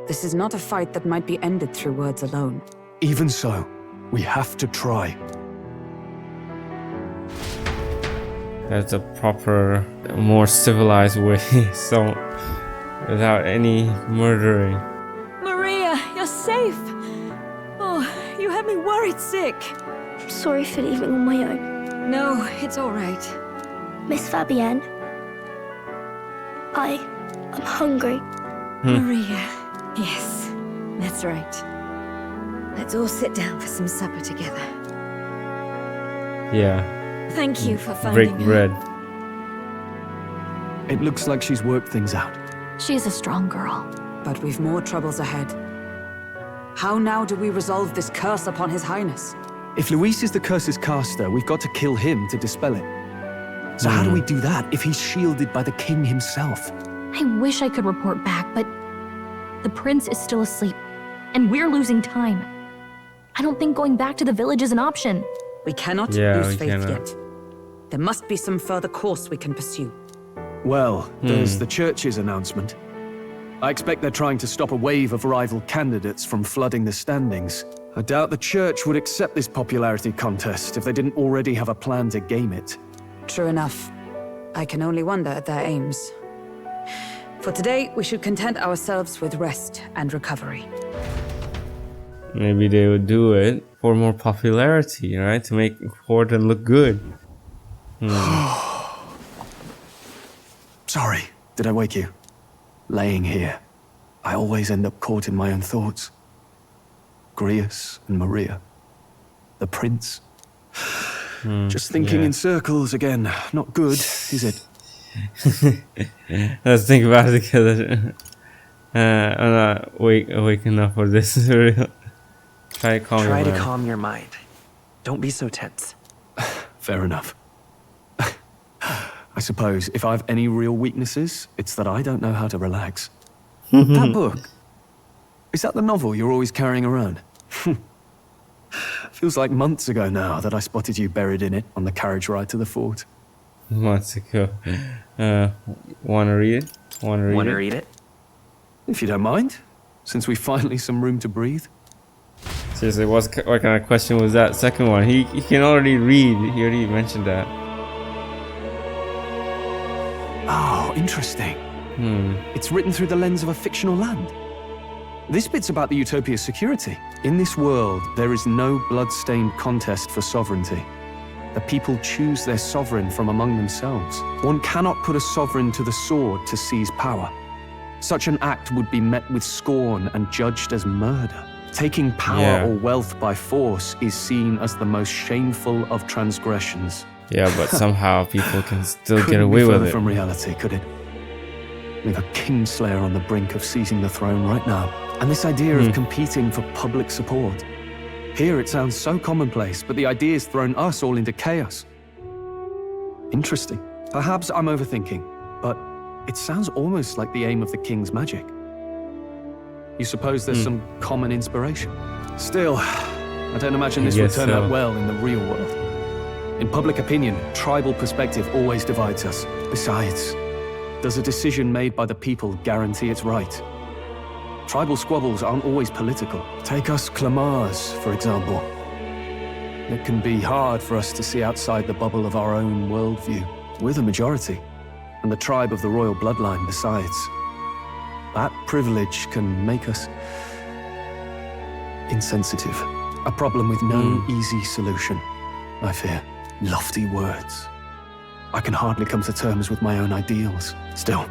Speaker 4: this is not a fight that might be ended through words alone.
Speaker 6: Even so, we have to try.
Speaker 1: That's a proper, more civilized way. So, without any murdering.
Speaker 11: had me worried sick.
Speaker 3: I'm sorry for leaving on my own.
Speaker 11: No, it's all right.
Speaker 3: Miss Fabienne, I'm hungry.
Speaker 11: Maria. Yes, that's right. Let's all sit down for some supper together.
Speaker 1: Yeah.
Speaker 11: Thank you for
Speaker 1: Break
Speaker 11: finding
Speaker 1: bread.
Speaker 6: It looks like she's worked things out.
Speaker 3: She's a strong girl.
Speaker 4: But we've more troubles ahead. How now do we resolve this curse upon His Highness?
Speaker 6: If Luis is the curse's caster, we've got to kill him to dispel it. So how do we do that if he's shielded by the king himself?
Speaker 12: I wish I could report back, but the prince is still asleep, and we're losing time. I don't think going back to the village is an option.
Speaker 4: We cannot lose faith yet. There must be some further course we can pursue.
Speaker 6: Well, there's the church's announcement. I expect they're trying to stop a wave of rival candidates from flooding the standings. I doubt the church would accept this popularity contest if they didn't already have a plan to game it.
Speaker 4: True enough. I can only wonder at their aims. For today, we should content ourselves with rest and recovery.
Speaker 1: Maybe they would do it for more popularity, right? To make Horton look good.
Speaker 6: Sorry, did I wake you? Laying here, I always end up caught in my own thoughts. Grius and Maria. The prince. Just thinking in circles again. Not good, is it?
Speaker 1: Let's think about it together. I'm not awake enough for this. Try to
Speaker 2: calm your mind. Don't be so tense.
Speaker 6: Fair enough. I suppose if I have any real weaknesses, it's that I don't know how to relax. That book. Is that the novel you're always carrying around? Feels like months ago now that I spotted you buried in it on the carriage ride to the fort.
Speaker 1: Months ago. Wanna read it?
Speaker 2: Wanna read it?
Speaker 6: If you don't mind, since we finally some room to breathe.
Speaker 1: Seriously, what kind of question was that second one? He can already read. He already mentioned that.
Speaker 6: Oh, interesting. It's written through the lens of a fictional land. This bit's about the Utopia's security. In this world, there is no blood-stained contest for sovereignty. The people choose their sovereign from among themselves. One cannot put a sovereign to the sword to seize power. Such an act would be met with scorn and judged as murder. Taking power or wealth by force is seen as the most shameful of transgressions.
Speaker 1: Yeah, but somehow people can still get away with it.
Speaker 6: From reality, could it? We have a kingslayer on the brink of seizing the throne right now. And this idea of competing for public support. Here it sounds so commonplace, but the idea's thrown us all into chaos. Interesting. Perhaps I'm overthinking, but it sounds almost like the aim of the king's magic. You suppose there's some common inspiration? Still, I don't imagine this would turn out well in the real world. In public opinion, tribal perspective always divides us. Besides, does a decision made by the people guarantee it's right? Tribal squabbles aren't always political. Take us Clamars, for example. It can be hard for us to see outside the bubble of our own worldview. We're the majority, and the tribe of the royal bloodline besides. That privilege can make us insensitive. A problem with no easy solution, I fear. Lofty words. I can hardly come to terms with my own ideals. Still,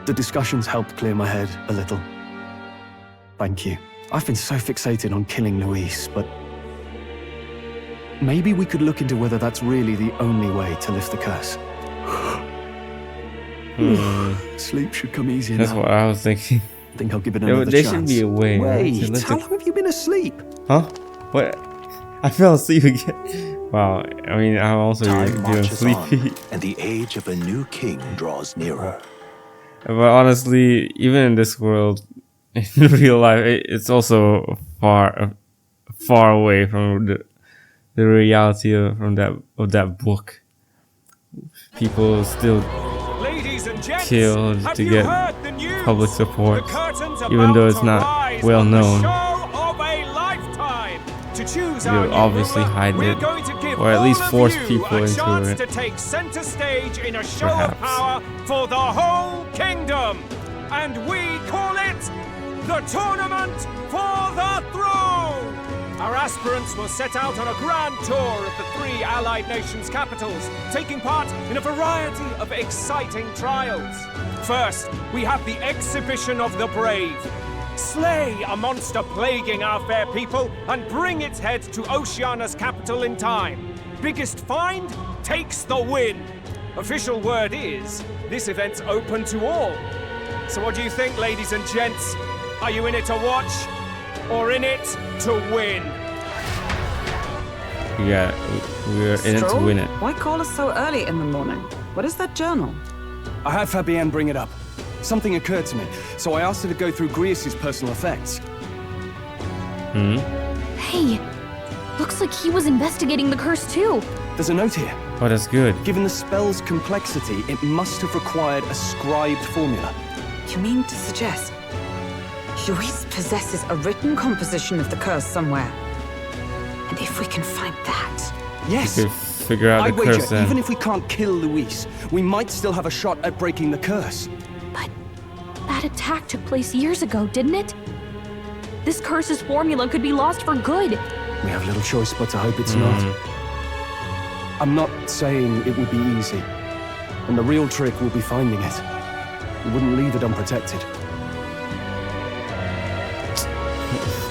Speaker 6: the discussions helped clear my head a little. Thank you. I've been so fixated on killing Luis, but maybe we could look into whether that's really the only way to lift the curse. Sleep should come easier
Speaker 1: That's
Speaker 6: now.
Speaker 1: what I was thinking.
Speaker 6: I think I'll give it another
Speaker 1: There
Speaker 6: chance.
Speaker 1: should be a way.
Speaker 6: Wait, how long have you been asleep?
Speaker 1: Huh? What? I fell asleep again. Wow. I mean, I'm also
Speaker 5: Time
Speaker 1: doing
Speaker 5: marches
Speaker 1: sleepy.
Speaker 5: on, and the age of a new king draws nearer.
Speaker 1: But honestly, even in this world, in real life, it's also far away from the reality of that book. People still kill to get public support, even though it's not well known. They'll obviously hide it, or at least force people into it.
Speaker 7: To take center stage in a show of power for the whole kingdom, and we call it the Tournament for the Throne. aspirants will set out on a grand tour of the 3 allied nations' capitals, taking part in a variety of exciting trials. First, we have the Exhibition of the Brave. Slay a monster plaguing our fair people and bring its head to Oceania's capital in time. Biggest find takes the win. Official word is, this event's open to all. So what do you think, ladies and gents? Are you in it to watch, or in it to win?
Speaker 1: Yeah, we're in it to
Speaker 4: Stroll?
Speaker 1: win it.
Speaker 4: Why call us so early in the morning? What is that journal?
Speaker 6: I had Fabienne bring it up. Something occurred to me, so I asked her to go through Grius' personal effects.
Speaker 12: Hey, looks like he was investigating the curse too.
Speaker 6: There's a note here.
Speaker 1: Oh, that's good.
Speaker 6: Given the spell's complexity, it must have required a scribed formula.
Speaker 4: You mean to suggest Luis possesses a written composition of the curse somewhere? And if we can find that...
Speaker 6: Yes!
Speaker 1: We could figure out
Speaker 6: I'd
Speaker 1: the curse
Speaker 6: wager,
Speaker 1: then.
Speaker 6: even if we can't kill Luis, we might still have a shot at breaking the curse.
Speaker 12: But that attack took place years ago, didn't it? This curse's formula could be lost for good.
Speaker 6: We have little choice but to hope it's not. I'm not saying it would be easy. And the real trick will be finding it. We wouldn't leave it unprotected.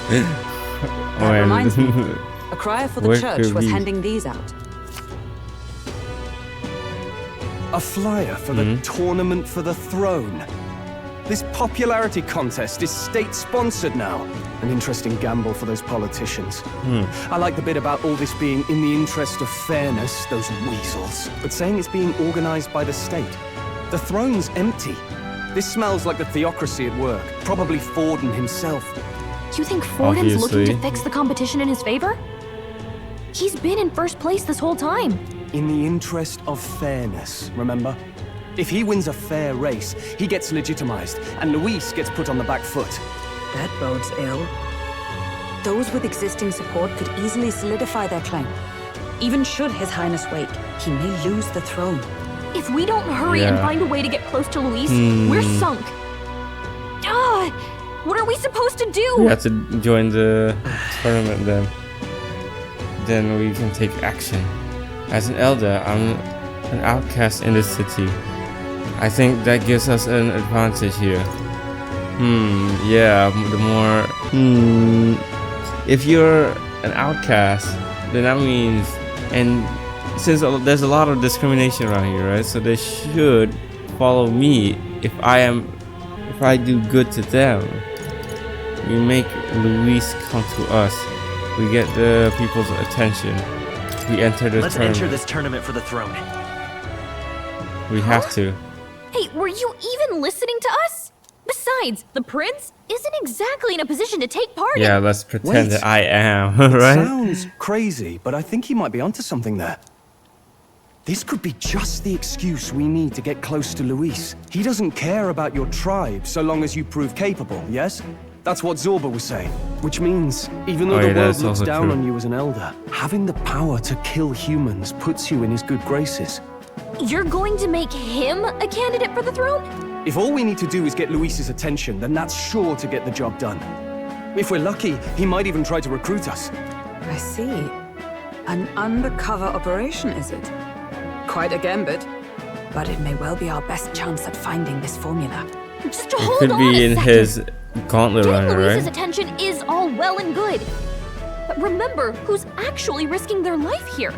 Speaker 4: That reminds me. A crier for the
Speaker 1: What
Speaker 4: church
Speaker 1: could
Speaker 4: was
Speaker 1: we-
Speaker 4: handing these out.
Speaker 6: A flyer for the Tournament for the Throne. This popularity contest is state-sponsored now. An interesting gamble for those politicians. I like the bit about all this being in the interest of fairness, those weasels. But saying it's being organized by the state. The throne's empty. This smells like the theocracy at work. Probably Forden himself.
Speaker 12: You think Forden's looking
Speaker 1: Obviously.
Speaker 12: to fix the competition in his favor? He's been in first place this whole time.
Speaker 6: In the interest of fairness, remember? If he wins a fair race, he gets legitimized, and Luis gets put on the back foot.
Speaker 4: That bodes ill. Those with existing support could easily solidify their claim. Even should His Highness wake, he may lose the throne.
Speaker 12: If we don't hurry and
Speaker 1: Yeah.
Speaker 12: find a way to get close to Luis, we're sunk. Ah, what are we supposed to do?
Speaker 1: We have to join the tournament then. Then we can take action. As an elder, I'm an outcast in this city. I think that gives us an advantage here. Yeah, the more... If you're an outcast, then that means... And since there's a lot of discrimination around here, right? So they should follow me if I do good to them. We make Luis come to us. We get the people's attention. We enter the
Speaker 2: Let's
Speaker 1: tournament.
Speaker 2: enter this tournament for the throne.
Speaker 1: We have to.
Speaker 12: Hey, were you even listening to us? Besides, the prince isn't exactly in a position to take part
Speaker 1: Yeah,
Speaker 12: in...
Speaker 1: let's pretend
Speaker 6: Wait.
Speaker 1: that I am,
Speaker 6: It
Speaker 1: right?
Speaker 6: sounds crazy, but I think he might be onto something there. This could be just the excuse we need to get close to Luis. He doesn't care about your tribe so long as you prove capable, yes? That's what Zorba was saying. Which means, even though
Speaker 1: Oh,
Speaker 6: the
Speaker 1: yeah,
Speaker 6: world
Speaker 1: that's
Speaker 6: looks
Speaker 1: also
Speaker 6: down
Speaker 1: true.
Speaker 6: on you as an elder, having the power to kill humans puts you in his good graces.
Speaker 12: You're going to make him a candidate for the throne?
Speaker 6: If all we need to do is get Luis's attention, then that's sure to get the job done. If we're lucky, he might even try to recruit us.
Speaker 4: I see. An undercover operation, is it? Quite a gambit. But it may well be our best chance at finding this formula.
Speaker 12: Just
Speaker 1: It
Speaker 12: hold
Speaker 1: could
Speaker 12: on
Speaker 1: be
Speaker 12: a
Speaker 1: in
Speaker 12: second.
Speaker 1: his gauntlet
Speaker 12: Getting
Speaker 1: runner,
Speaker 12: Luis's
Speaker 1: right?
Speaker 12: attention is all well and good. But remember who's actually risking their life here.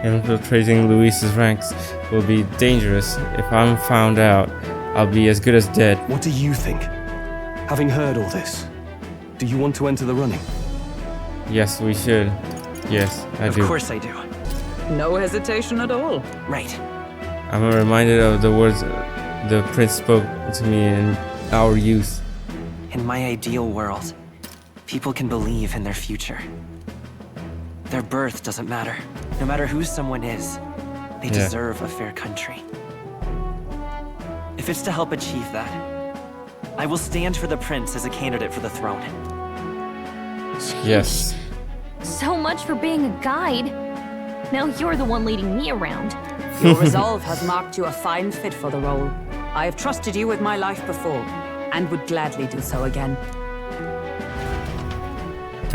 Speaker 1: Infiltrating Luis's ranks will be dangerous. If I'm found out, I'll be as good as dead.
Speaker 6: What do you think? Having heard all this, do you want to enter the running?
Speaker 1: Yes, we should. Yes, I do.
Speaker 2: Of course I do.
Speaker 4: No hesitation at all.
Speaker 2: Right.
Speaker 1: I'm reminded of the words the prince spoke to me in our youth.
Speaker 2: In my ideal world, people can believe in their future. Their birth doesn't matter. No matter who someone is, they deserve a fair country. If it's to help achieve that, I will stand for the prince as a candidate for the throne.
Speaker 1: Yes.
Speaker 12: So much for being a guide. Now you're the one leading me around.
Speaker 4: Your resolve has marked you a fine fit for the role. I have trusted you with my life before, and would gladly do so again.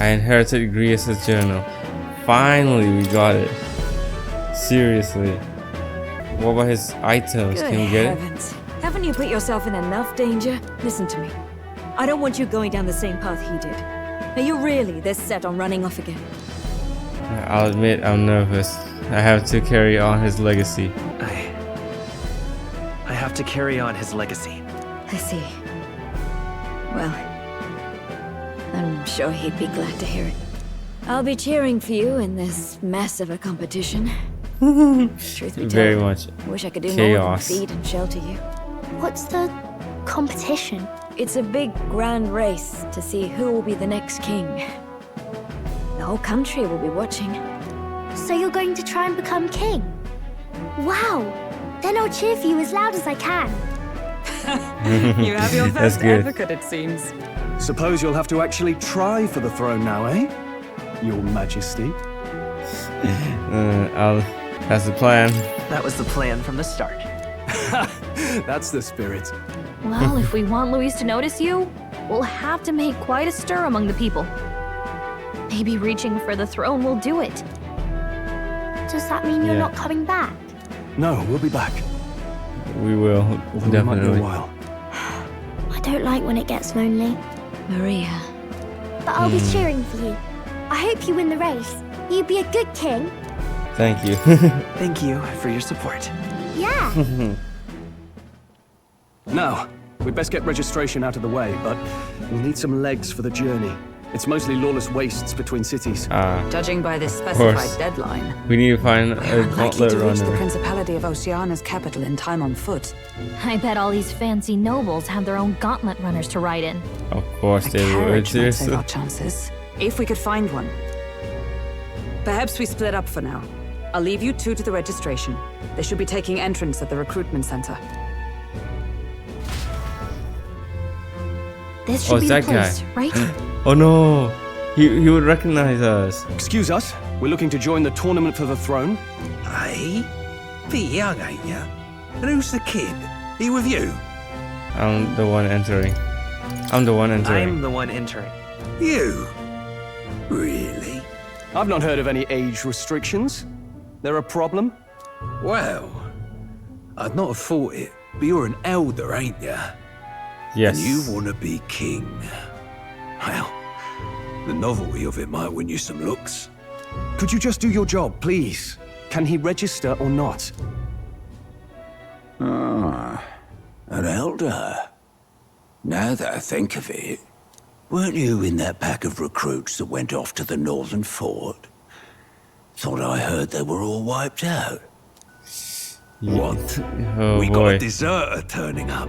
Speaker 1: I inherited Grievous' journal. Finally, we got it. Seriously. What about his items?
Speaker 11: Good
Speaker 1: Can we get
Speaker 11: heavens. Haven't you put yourself in enough danger? Listen to me. I don't want you going down the same path he did. Are you really this set on running off again?
Speaker 1: it? I'll admit I'm nervous. I have to carry on his legacy.
Speaker 2: I have to carry on his legacy.
Speaker 11: I see. Well, I'm sure he'd be glad to hear it. I'll be cheering for you in this mess of a competition. Truth be told,
Speaker 1: Very much
Speaker 11: I wish I could do
Speaker 1: chaos.
Speaker 11: more than feed and shelter you.
Speaker 3: What's the competition?
Speaker 11: It's a big, grand race to see who will be the next king. The whole country will be watching.
Speaker 3: So you're going to try and become king? Wow! Then I'll cheer for you as loud as I can.
Speaker 4: You have your
Speaker 1: That's
Speaker 4: first
Speaker 1: good.
Speaker 4: advocate, it seems.
Speaker 6: Suppose you'll have to actually try for the throne now, eh? Your Majesty.
Speaker 1: That's the plan.
Speaker 2: That was the plan from the start.
Speaker 6: That's the spirit.
Speaker 12: Well, if we want Luis to notice you, we'll have to make quite a stir among the people. Maybe reaching for the throne will do it.
Speaker 3: Does that mean you're
Speaker 1: Yeah.
Speaker 3: not coming back?
Speaker 6: No, we'll be back.
Speaker 1: We will,
Speaker 6: Although it might be
Speaker 1: definitely.
Speaker 6: a while.
Speaker 3: I don't like when it gets lonely.
Speaker 11: Maria.
Speaker 3: But I'll be cheering for you. I hope you win the race. You'd be a good king.
Speaker 1: Thank you.
Speaker 2: Thank you for your support.
Speaker 3: Yeah.
Speaker 6: Now, we'd best get registration out of the way, but we'll need some legs for the journey. It's mostly lawless wastes between cities.
Speaker 4: Judging by this
Speaker 1: course.
Speaker 4: specified deadline,
Speaker 1: We need to find
Speaker 4: we're
Speaker 1: a
Speaker 4: unlikely
Speaker 1: gauntlet
Speaker 4: to reach the
Speaker 1: runner.
Speaker 4: Principality of Oceana's capital in time on foot.
Speaker 12: I bet all these fancy nobles have their own gauntlet runners to ride in.
Speaker 1: Of course
Speaker 4: A
Speaker 1: they would.
Speaker 4: carriage might save
Speaker 1: Seriously.
Speaker 4: our chances, if we could find one. Perhaps we split up for now. I'll leave you two to the registration. They should be taking entrance at the recruitment center.
Speaker 12: This should
Speaker 1: Oh,
Speaker 12: be
Speaker 1: it's
Speaker 12: the
Speaker 1: that
Speaker 12: place,
Speaker 1: guy.
Speaker 12: right?
Speaker 1: Oh no! He would recognize us.
Speaker 6: Excuse us, we're looking to join the tournament for the throne.
Speaker 10: Hey? Bit young, ain't ya? And who's the kid? He with you?
Speaker 1: I'm the one entering. I'm the one entering.
Speaker 2: I'm the one entering.
Speaker 10: You? Really?
Speaker 6: I've not heard of any age restrictions. There a problem?
Speaker 10: Well, I'd not have thought it, but you're an elder, ain't ya?
Speaker 1: Yes.
Speaker 10: And you want to be king. Well, the novelty of it might win you some looks.
Speaker 6: Could you just do your job, please? Can he register or not?
Speaker 10: Ah, an elder. Now that I think of it, weren't you in that pack of recruits that went off to the northern fort? Thought I heard they were all wiped out. What?
Speaker 1: Oh
Speaker 10: We got
Speaker 1: boy.
Speaker 10: a deserter turning up.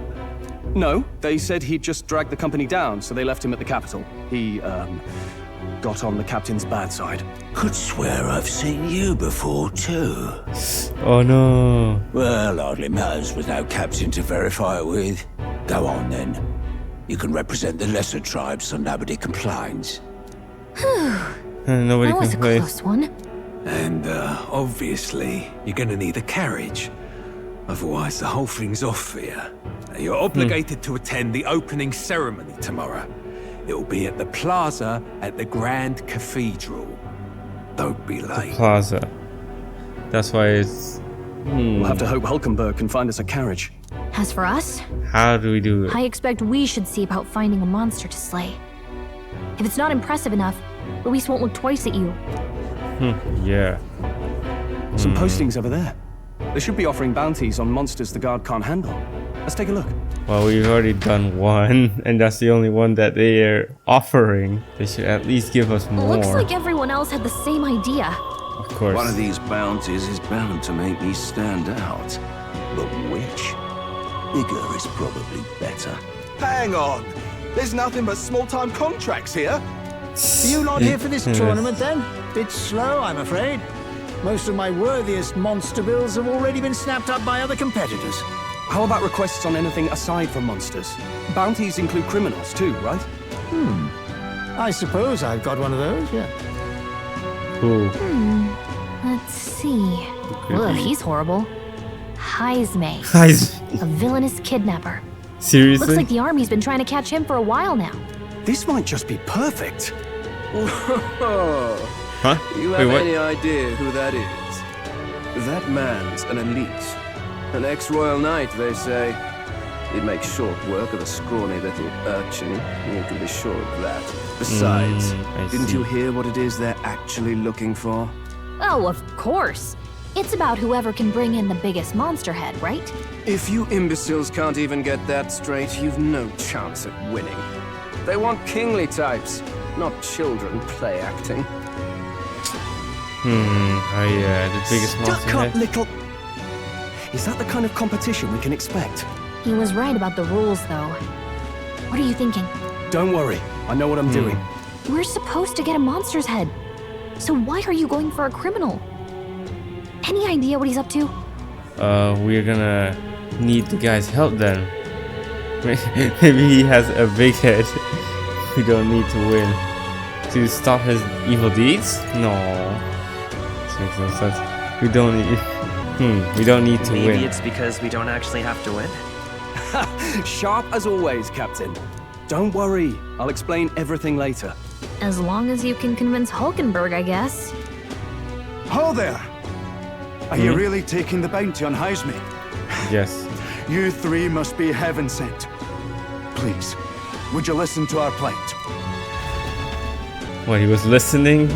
Speaker 6: No, they said he'd just dragged the company down, so they left him at the capital. He, got on the captain's bad side.
Speaker 10: Could swear I've seen you before, too.
Speaker 1: Oh no.
Speaker 10: Well, hardly matters with no captain to verify it with. Go on, then. You can represent the lesser tribes so nobody complains.
Speaker 1: Nobody
Speaker 12: That was a
Speaker 1: complains.
Speaker 12: close one.
Speaker 10: And, obviously, you're gonna need a carriage. Otherwise, the whole thing's off for you. You're obligated to attend the opening ceremony tomorrow. It'll be at the plaza at the Grand Cathedral. Don't be late.
Speaker 1: Plaza. That's why it's.
Speaker 6: We'll have to hope Hulkenberg can find us a carriage.
Speaker 12: As for us,
Speaker 1: How do we do it?
Speaker 12: I expect we should see about finding a monster to slay. If it's not impressive enough, Luis won't look twice at you.
Speaker 1: Yeah.
Speaker 6: Some postings over there. They should be offering bounties on monsters the guard can't handle. Let's take a look.
Speaker 1: Well, we've already done one, and that's the only one that they are offering. They should at least give us more.
Speaker 12: Looks like everyone else had the same idea.
Speaker 1: Of course.
Speaker 13: One of these bounties is bound to make me stand out. But which? Bigger is probably better.
Speaker 9: Hang on! There's nothing but small-time contracts here.
Speaker 14: You not here for this tournament then? Bit slow, I'm afraid. Most of my worthiest monster bills have already been snapped up by other competitors.
Speaker 6: How about requests on anything aside from monsters? Bounties include criminals too, right?
Speaker 14: I suppose I've got one of those, yeah.
Speaker 1: Cool.
Speaker 12: Let's see. Ugh, he's horrible. Heisme,
Speaker 1: Guys,
Speaker 12: a villainous kidnapper.
Speaker 1: seriously?
Speaker 12: Looks like the army's been trying to catch him for a while now.
Speaker 6: This might just be perfect.
Speaker 13: Whoa.
Speaker 1: Huh?
Speaker 13: You
Speaker 1: Wait,
Speaker 13: have
Speaker 1: what?
Speaker 13: any idea who that is? That man's an elite. An ex-royal knight, they say. He'd make short work of a scrawny little urchin. You can be sure of that. Besides,
Speaker 1: I
Speaker 13: didn't
Speaker 1: see.
Speaker 13: you hear what it is they're actually looking for?
Speaker 12: Oh, of course. It's about whoever can bring in the biggest monster head, right?
Speaker 13: If you imbeciles can't even get that straight, you've no chance at winning. They want kingly types, not children play acting.
Speaker 1: Oh yeah, the biggest monster
Speaker 6: Stuck up
Speaker 1: head.
Speaker 6: little... Is that the kind of competition we can expect?
Speaker 12: He was right about the rules, though. What are you thinking?
Speaker 6: Don't worry, I know what I'm doing.
Speaker 12: We're supposed to get a monster's head. So why are you going for a criminal? Any idea what he's up to?
Speaker 1: We're gonna need the guy's help then. Maybe he has a big head. We don't need to win. To stop his evil deeds? No. This makes no sense. We don't need... we don't need to
Speaker 2: Maybe
Speaker 1: win.
Speaker 2: it's because we don't actually have to win.
Speaker 6: Sharp as always, Captain. Don't worry, I'll explain everything later.
Speaker 12: As long as you can convince Hulkenberg, I guess.
Speaker 15: Ho there! Are you really taking the bounty on Heisme?
Speaker 1: Yes.
Speaker 15: You three must be heaven sent. Please, would you listen to our plight?
Speaker 1: What, he was listening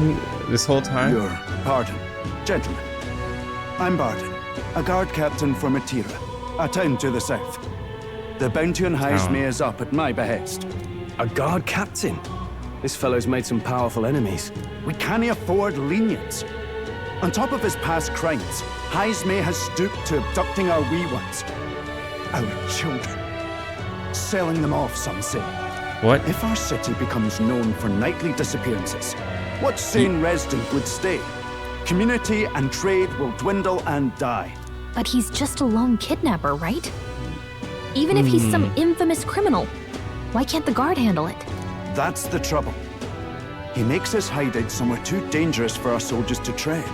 Speaker 1: this whole time?
Speaker 15: Your pardon, gentlemen. I'm Barton, a guard captain for Matira, a town to the south. The bounty on Heisme is up at my behest.
Speaker 6: A guard captain? This fellow's made some powerful enemies.
Speaker 15: We can't afford lenience. On top of his past crimes, Heisme has stooped to abducting our wee ones. Our children. Selling them off, some say.
Speaker 1: What?
Speaker 15: If our city becomes known for nightly disappearances, what sane resident would stay? Community and trade will dwindle and die.
Speaker 12: But he's just a lone kidnapper, right? Even if he's some infamous criminal, why can't the guard handle it?
Speaker 15: That's the trouble. He makes his hideout somewhere too dangerous for our soldiers to tread.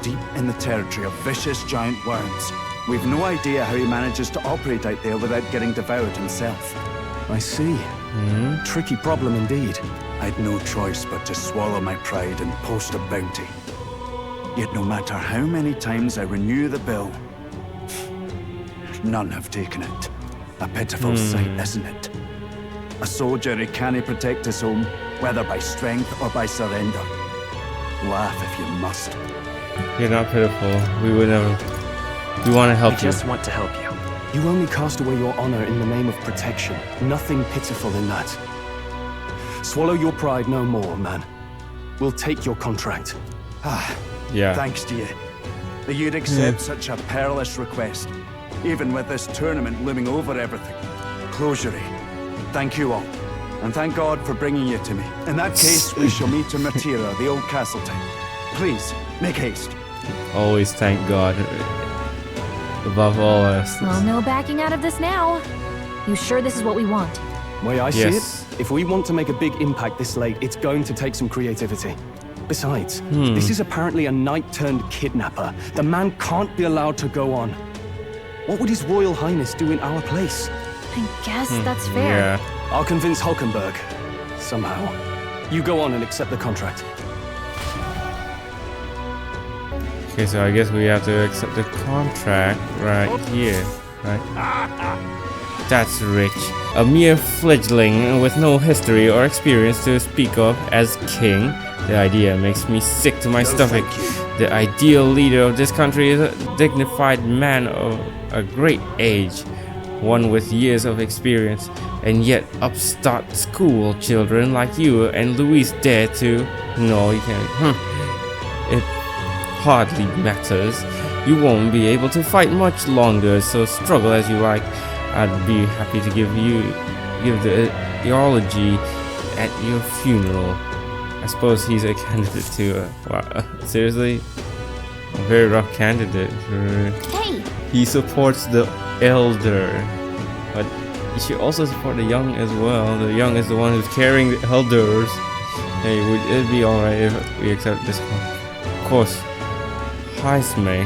Speaker 15: Deep in the territory of vicious giant worms. We've no idea how he manages to operate out there without getting devoured himself.
Speaker 6: I see. Tricky problem indeed.
Speaker 15: I'd no choice but to swallow my pride and post a bounty. Yet no matter how many times I renew the bill, none have taken it. A pitiful sight, isn't it? A soldier who can't protect his home, whether by strength or by surrender. Laugh if you must.
Speaker 1: You're not pitiful. We would never... We want to help you.
Speaker 2: We just want to help you.
Speaker 6: You only cast away your honor in the name of protection. Nothing pitiful in that. Swallow your pride no more, man. We'll take your contract.
Speaker 1: Yeah.
Speaker 15: Thanks to you. That you'd accept such a perilous request, even with this tournament looming over everything. Closure. Thank you all. And thank God for bringing you to me. In that case, we shall meet in Matira, the old castle town. Please, make haste.
Speaker 1: Always thank God. Above all else.
Speaker 12: Well, no backing out of this now. You sure this is what we want?
Speaker 6: Way I see
Speaker 1: Yes.
Speaker 6: it, if we want to make a big impact this late, it's going to take some creativity. Besides, this is apparently a knight-turned-kidnapper. The man can't be allowed to go on. What would His Royal Highness do in our place?
Speaker 12: I guess that's fair.
Speaker 1: Yeah.
Speaker 6: I'll convince Hulkenberg. Somehow. You go on and accept the contract.
Speaker 1: Okay, so I guess we have to accept the contract right here, right? That's rich. A mere fledgling with no history or experience to speak of as king. The idea makes me sick to my stomach. The ideal leader of this country is a dignified man of a great age, one with years of experience, and yet upstart school children like you and Luis dare to... No, you can't. It hardly matters. You won't be able to fight much longer, so struggle as you like. I'd be happy to give the eulogy at your funeral. I suppose he's a candidate to wow, seriously? A very rough candidate.
Speaker 12: Hey!
Speaker 1: He supports the elder, but you should also support the young as well. The young is the one who's carrying the elders. Hey, would it be alright if we accept this one? Of course. Heisme.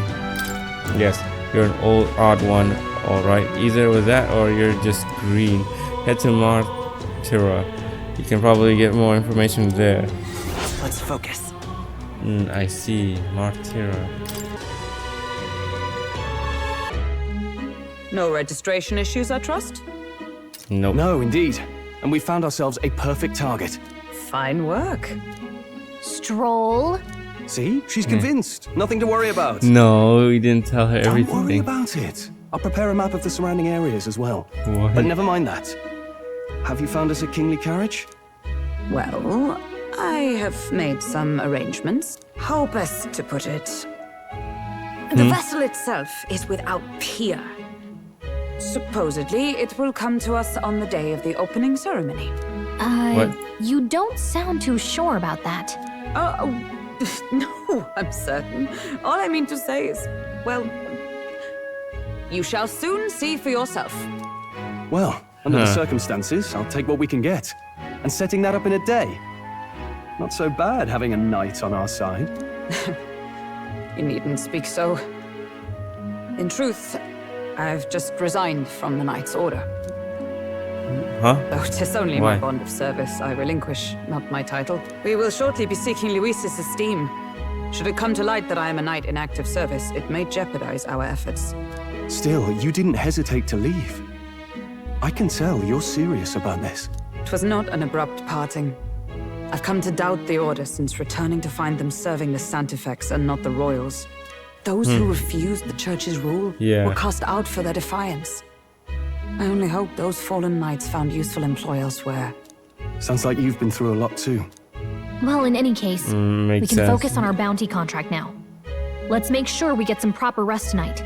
Speaker 1: Yes, you're an old odd one, alright. Either with that or you're just green. Head to Martira. You can probably get more information there.
Speaker 2: Let's focus.
Speaker 1: I see. Martyra.
Speaker 4: No registration issues, I trust?
Speaker 1: Nope.
Speaker 6: No, indeed. And we found ourselves a perfect target.
Speaker 4: Fine work.
Speaker 12: Stroll.
Speaker 6: See? She's convinced. Nothing to worry about.
Speaker 1: No, we didn't tell her everything.
Speaker 6: Don't worry about it. I'll prepare a map of the surrounding areas as well.
Speaker 1: What?
Speaker 6: But never mind that. Have you found us a kingly carriage?
Speaker 4: Well, I have made some arrangements. How best to put it? The vessel itself is without peer. Supposedly, it will come to us on the day of the opening ceremony.
Speaker 1: What?
Speaker 12: You don't sound too sure about that.
Speaker 4: No, I'm certain. All I mean to say is, well, you shall soon see for yourself.
Speaker 6: Well, under the circumstances, I'll take what we can get. And setting that up in a day. Not so bad having a knight on our side.
Speaker 4: You needn't speak so. In truth, I've just resigned from the Knight's Order.
Speaker 1: Huh?
Speaker 4: Though 'tis only
Speaker 1: Why?
Speaker 4: my bond of service I relinquish, not my title. We will shortly be seeking Luis's esteem. Should it come to light that I am a knight in active service, it may jeopardize our efforts.
Speaker 6: Still, you didn't hesitate to leave. I can tell you're serious about this.
Speaker 4: It was not an abrupt parting. I've come to doubt the Order since returning to find them serving the Santifex and not the Royals. Those who refused the Church's rule were cast out for their defiance. I only hope those fallen knights found useful employ elsewhere.
Speaker 6: Sounds like you've been through a lot too.
Speaker 12: Well, in any case, we can
Speaker 1: sense.
Speaker 12: focus on our bounty contract now. Let's make sure we get some proper rest tonight.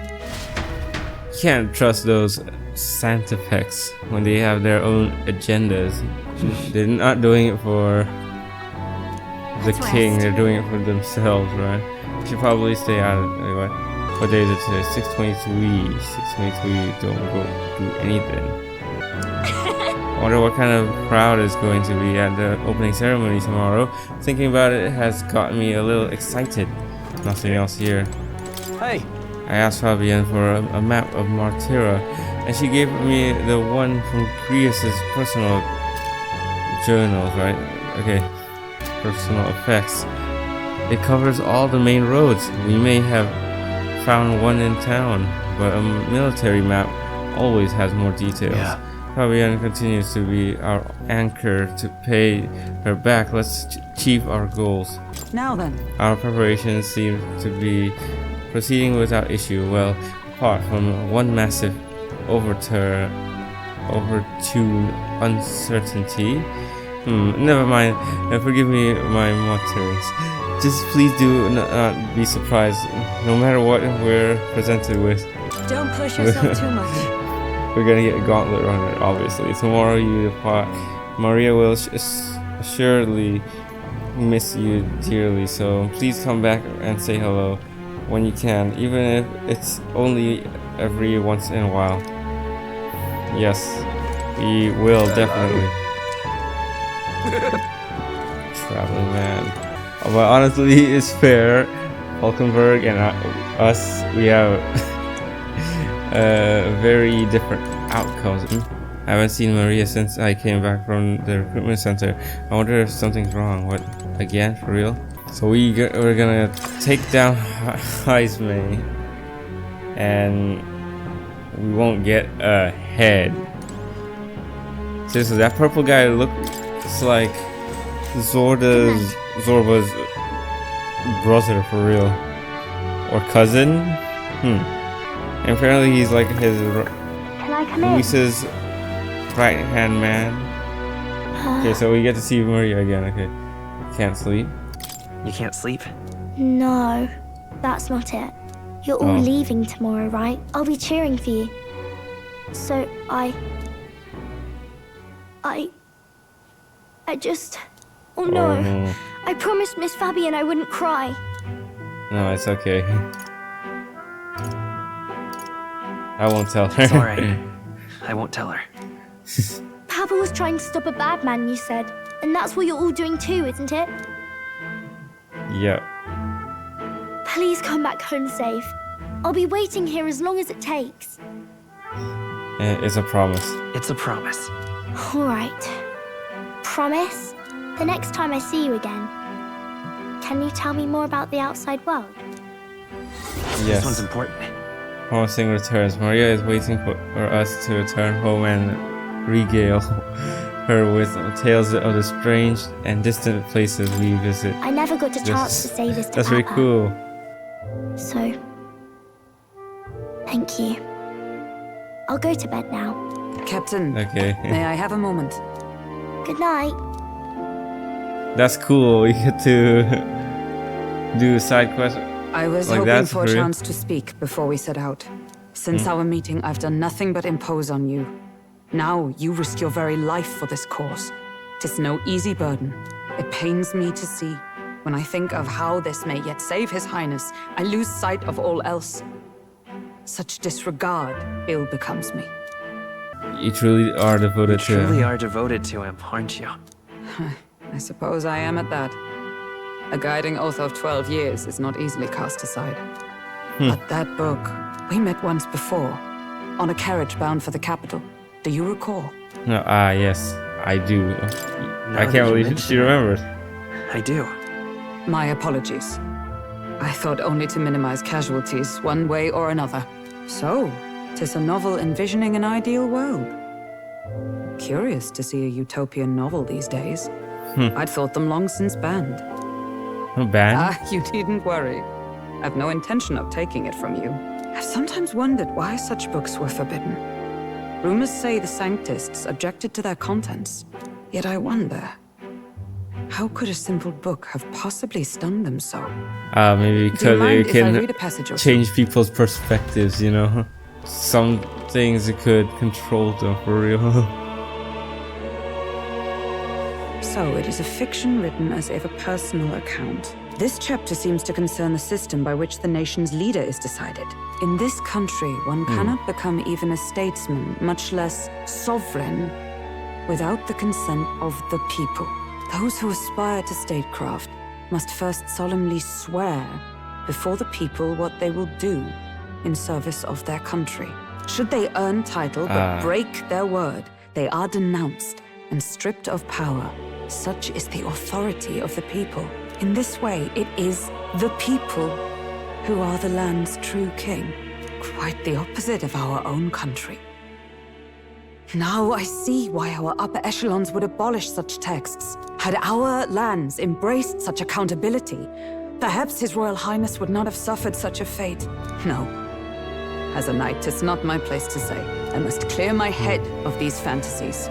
Speaker 1: Can't trust those Santifex when they have their own agendas. They're not doing it for the king, they're doing it for themselves, right? Should probably stay out of it. Anyway, what day is it today? 6:23. 6:23. Don't go do anything. I wonder what kind of crowd is going to be at the opening ceremony tomorrow. Thinking about it has gotten me a little excited. Nothing else here.
Speaker 6: Hey!
Speaker 1: I asked Fabienne for a map of Martyra, and she gave me the one from Grius's personal journals, right? Okay, personal effects. It covers all the main roads. We may have found one in town, but a military map always has more details.
Speaker 6: Yeah.
Speaker 1: Fabienne continues to be our anchor to pay her back. Let's achieve our goals.
Speaker 4: Now then.
Speaker 1: Our preparations seem to be proceeding without issue. Well, apart from one massive overtune uncertainty. Never mind. Forgive me my mutterings. Just please do not be surprised, no matter what we're presented with.
Speaker 11: Don't push yourself too much.
Speaker 1: We're gonna get a gauntlet runner, obviously. Tomorrow you depart. Maria will assuredly miss you dearly, so please come back and say hello when you can, even if it's only every once in a while. Yes, we will definitely. Traveling man. But honestly, it's fair. Falkenberg and us, we have very different outcomes. I haven't seen Maria since I came back from the recruitment center. I wonder if something's wrong. What, again, for real? So we're gonna take down Heisme, and we won't get ahead. Seriously, that purple guy looks like Zorba's brother, for real, or cousin. And apparently he's like his Luis's right hand man. Okay, so we get to see Maria again. Okay, can't sleep.
Speaker 2: You can't sleep?
Speaker 3: No, that's not it. You're all leaving tomorrow, right? I'll be cheering for you. So I just... Oh no. I promised Miss Fabienne I wouldn't cry.
Speaker 1: No, it's okay. I won't tell her.
Speaker 2: It's alright. I won't tell her.
Speaker 3: Papa was trying to stop a bad man, you said. And that's what you're all doing too, isn't it?
Speaker 1: Yep.
Speaker 3: Please come back home safe. I'll be waiting here as long as it takes.
Speaker 1: It's a promise.
Speaker 2: It's a promise.
Speaker 3: All right. Promise? The next time I see you again, can you tell me more about the outside world?
Speaker 1: Yes.
Speaker 2: This one's important.
Speaker 1: Promising returns. Maria is waiting for us to return home and regale her with tales of the strange and distant places we visit.
Speaker 3: I never got the chance to say this to
Speaker 1: That's
Speaker 3: Papa.
Speaker 1: really cool.
Speaker 3: So, thank you. I'll go to bed now.
Speaker 4: Captain,
Speaker 1: Okay.
Speaker 4: may I have a moment?
Speaker 3: Good night.
Speaker 1: That's cool. We get to do a side quest.
Speaker 4: I was
Speaker 1: like
Speaker 4: hoping
Speaker 1: that
Speaker 4: for a chance to speak before we set out. Since our meeting, I've done nothing but impose on you. Now you risk your very life for this cause. 'Tis no easy burden. It pains me to see. When I think of how this may yet save His Highness, I lose sight of all else. Such disregard ill becomes me.
Speaker 1: You truly are devoted to
Speaker 2: You truly
Speaker 1: him.
Speaker 2: are devoted to him, aren't you?
Speaker 4: I suppose I am at that. A guiding oath of 12 years is not easily cast aside. But that book, we met once before, on a carriage bound for the capital. Do you recall?
Speaker 1: No, yes, I do.
Speaker 2: Now
Speaker 1: I
Speaker 2: that
Speaker 1: can't
Speaker 2: you
Speaker 1: believe
Speaker 2: mention
Speaker 1: she
Speaker 2: it.
Speaker 1: remembers.
Speaker 2: I do.
Speaker 4: My apologies. I thought only to minimize casualties, one way or another. So, 'tis a novel envisioning an ideal world. Curious to see a utopian novel these days. I'd thought them long since banned.
Speaker 1: Banned?
Speaker 4: You needn't worry. I've no intention of taking it from you. I've sometimes wondered why such books were forbidden. Rumors say the Sanctists objected to their contents. Yet I wonder, how could a simple book have possibly stung them so?
Speaker 1: Maybe
Speaker 4: Do you
Speaker 1: because
Speaker 4: mind
Speaker 1: it
Speaker 4: if I
Speaker 1: can
Speaker 4: read a passage or
Speaker 1: change people's perspectives, you know? Some things it could control them for real.
Speaker 4: So it is a fiction written as if a personal account. This chapter seems to concern the system by which the nation's leader is decided. In this country, one cannot become even a statesman, much less sovereign, without the consent of the people. Those who aspire to statecraft must first solemnly swear before the people what they will do in service of their country. Should they earn title but break their word, they are denounced and stripped of power. Such is the authority of the people. In this way, it is the people who are the land's true king. Quite the opposite of our own country. Now I see why our upper echelons would abolish such texts. Had our lands embraced such accountability, perhaps His Royal Highness would not have suffered such a fate. No. As a knight, it's not my place to say. I must clear my head of these fantasies.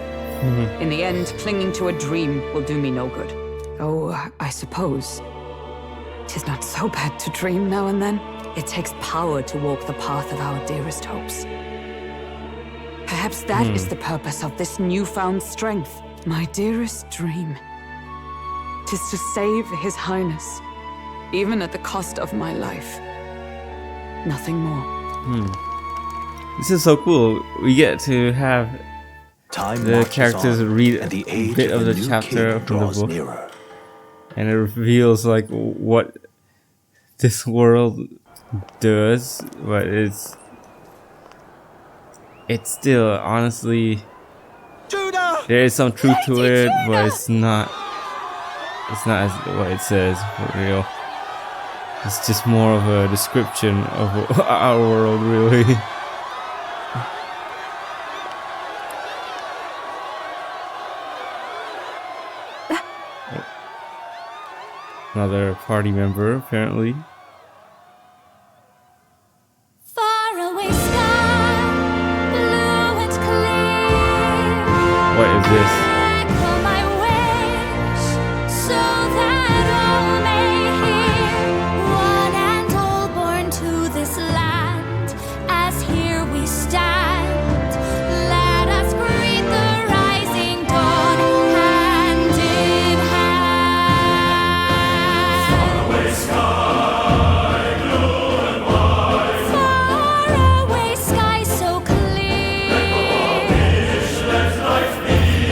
Speaker 4: In the end, clinging to a dream will do me no good. Oh, I suppose 'tis not so bad to dream now and then. It takes power to walk the path of our dearest hopes. Perhaps that is the purpose of this newfound strength. My dearest dream. 'Tis to save His Highness, even at the cost of my life. Nothing more.
Speaker 1: This is so cool. We get to have
Speaker 5: Time
Speaker 1: the
Speaker 5: marches
Speaker 1: characters
Speaker 5: on,
Speaker 1: read
Speaker 5: and
Speaker 1: a
Speaker 5: the age
Speaker 1: bit of the
Speaker 5: new
Speaker 1: chapter
Speaker 5: king
Speaker 1: from the
Speaker 5: draws
Speaker 1: book,
Speaker 5: nearer.
Speaker 1: and it reveals like what this world does, but it's still honestly there is some truth to it, but it's not as what it says for real. It's just more of a description of our world, really. Another party member, apparently.
Speaker 16: Faraway sky, blue and clear.
Speaker 1: What is this?
Speaker 16: Echo my wish, so that all may hear. One and all born to this land, as here we stand. Let us greet the rising dawn, hand in hand. Faraway sky so clear.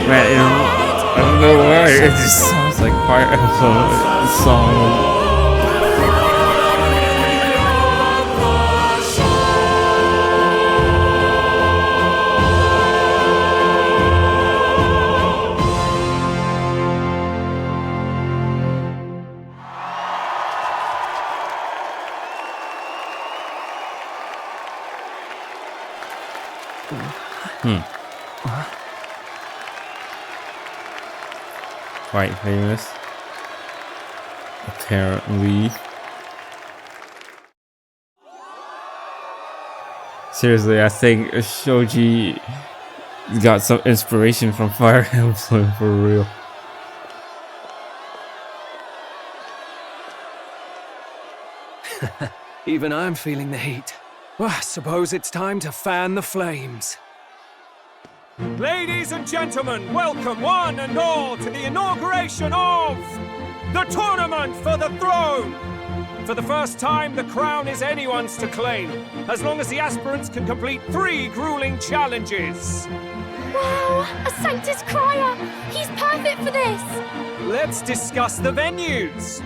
Speaker 1: Man, I don't know why. It just sounds like Fire Emblem song. Quite famous. Apparently. Seriously, I think Shoji got some inspiration from Fire Emblem for real.
Speaker 7: Even I'm feeling the heat. Well, I suppose it's time to fan the flames. Ladies and gentlemen, welcome one and all to the inauguration of the Tournament for the Throne! For the first time, the crown is anyone's to claim, as long as the aspirants can complete 3 grueling challenges.
Speaker 16: Wow, a Sanctus Crier! He's perfect for this!
Speaker 7: Let's discuss the venues.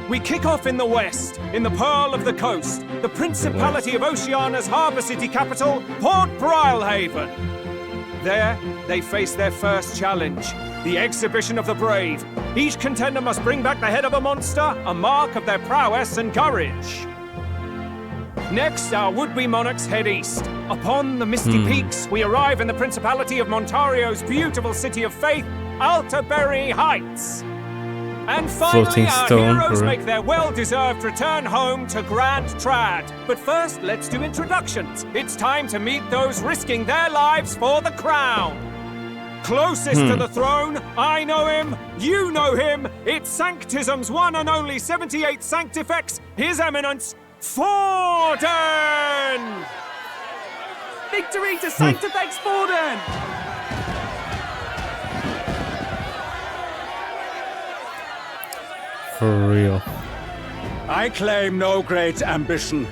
Speaker 7: We kick off in the west, in the Pearl of the Coast, the Principality of Oceania's harbour city capital, Port Brilehaven. There, they face their first challenge, the Exhibition of the Brave. Each contender must bring back the head of a monster, a mark of their prowess and courage. Next, our would-be monarchs head east. Upon the misty peaks, we arrive in the Principality of Montario's beautiful city of faith, Altaberry Heights. And finally, our heroes make their well-deserved return home to Grand Trad. But first, let's do introductions. It's time to meet those risking their lives for the crown. Closest to the throne, I know him, you know him. It's Sanctism's one and only 78 Sanctifex, His Eminence, Forden!
Speaker 17: Victory to Sanctifex Forden!
Speaker 1: For real.
Speaker 15: I claim no great ambition,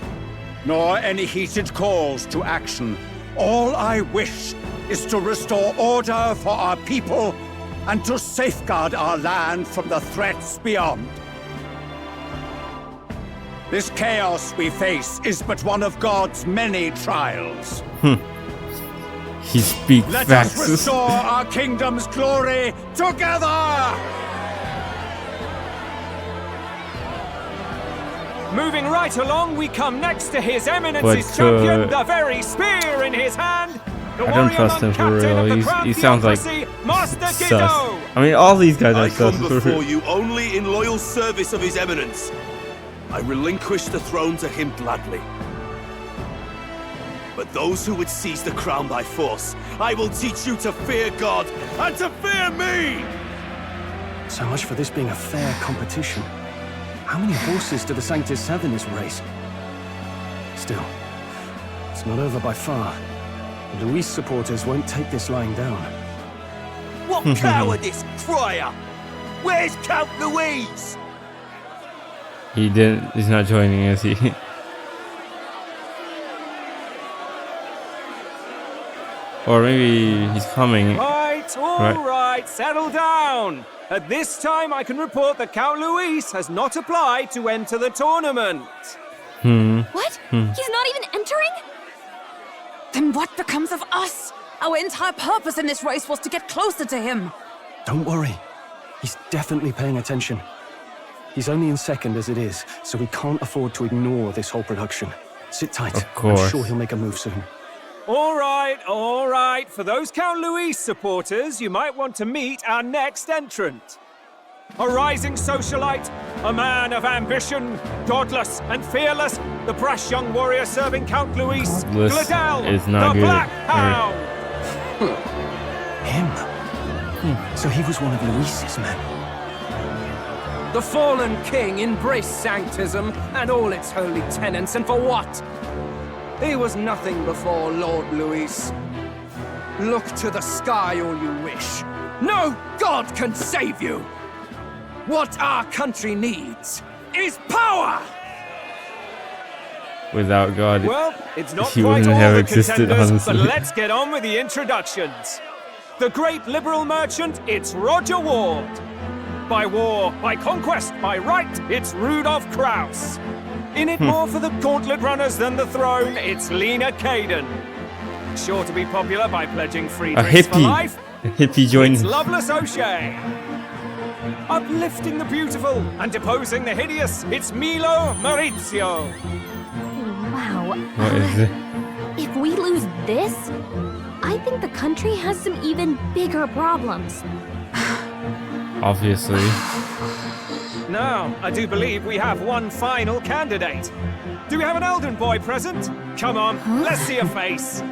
Speaker 15: nor any heated calls to action. All I wish is to restore order for our people and to safeguard our land from the threats beyond. This chaos we face is but one of God's many trials.
Speaker 1: He speaks
Speaker 15: Let
Speaker 1: facts.
Speaker 15: us restore our kingdom's glory together!
Speaker 7: Moving right along, we come next to His Eminence's champion, the very spear in his hand.
Speaker 1: I don't trust him for real. He sounds like
Speaker 7: Master
Speaker 1: sus.
Speaker 7: Gizmo.
Speaker 1: I mean, all these guys are
Speaker 18: I come
Speaker 1: sus.
Speaker 18: before you only in loyal service of His Eminence. I relinquish the throne to him gladly. But those who would seize the crown by force, I will teach you to fear God and to fear me!
Speaker 6: So much for this being a fair competition. How many horses do the Sanctus have in this race? Still, it's not over by far. The Luis supporters won't take this lying down.
Speaker 18: What cowardice, Crier! Where's Count Louise?
Speaker 1: He's not joining, is he? Or maybe he's coming.
Speaker 7: All right, settle down. At this time, I can report that Count Luis has not applied to enter the tournament.
Speaker 12: What? He's not even entering?
Speaker 4: Then what becomes of us? Our entire purpose in this race was to get closer to him.
Speaker 6: Don't worry. He's definitely paying attention. He's only in second as it is, so we can't afford to ignore this whole production. Sit tight.
Speaker 1: Of course.
Speaker 6: I'm sure he'll make a move soon.
Speaker 7: All right. For those Count Luis supporters, you might want to meet our next entrant. A rising socialite, a man of ambition, godless and fearless, the brash young warrior serving Count Luis, Gladel,
Speaker 1: is not
Speaker 7: the
Speaker 1: good.
Speaker 7: Black Hound.
Speaker 6: Him? So he was one of Luis's men.
Speaker 17: The fallen king embraced Sanctism and all its holy tenets, and for what? He was nothing before Lord Luis. Look to the sky all you wish. No god can save you! What our country needs is power!
Speaker 1: Without God,
Speaker 7: Well, it's not
Speaker 1: he
Speaker 7: quite
Speaker 1: wouldn't
Speaker 7: all
Speaker 1: have
Speaker 7: the
Speaker 1: existed,
Speaker 7: contenders, but
Speaker 1: honestly.
Speaker 7: let's get on with the introductions. The great liberal merchant, it's Roger Ward. By war, by conquest, by right, it's Rudolph Kraus. In it more for the gauntlet runners than the throne, it's Lena Caden. Sure to be popular by pledging free
Speaker 1: A
Speaker 7: drinks for
Speaker 1: hippie.
Speaker 7: life.
Speaker 1: A hippie joined.
Speaker 7: It's Loveless O'Shea. Uplifting the beautiful and deposing the hideous, it's Milo Maurizio.
Speaker 12: Wow.
Speaker 1: What is it?
Speaker 12: If we lose this, I think the country has some even bigger problems.
Speaker 1: Obviously.
Speaker 7: Now, I do believe we have one final candidate. Do we have an Elden boy present? Come on, let's see a face.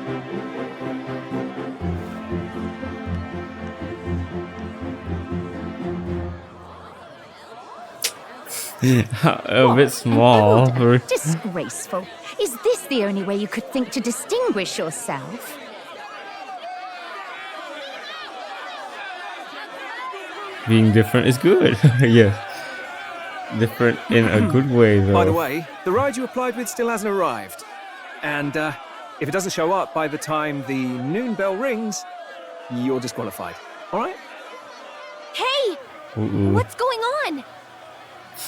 Speaker 1: A bit small.
Speaker 8: Disgraceful. Is this the only way you could think to distinguish yourself?
Speaker 1: Being different is good. Yes. Different in a good way, though.
Speaker 7: By the way, the ride you applied with still hasn't arrived. And if it doesn't show up by the time the noon bell rings, you're disqualified. All right?
Speaker 12: Hey!
Speaker 1: Ooh.
Speaker 12: What's going on?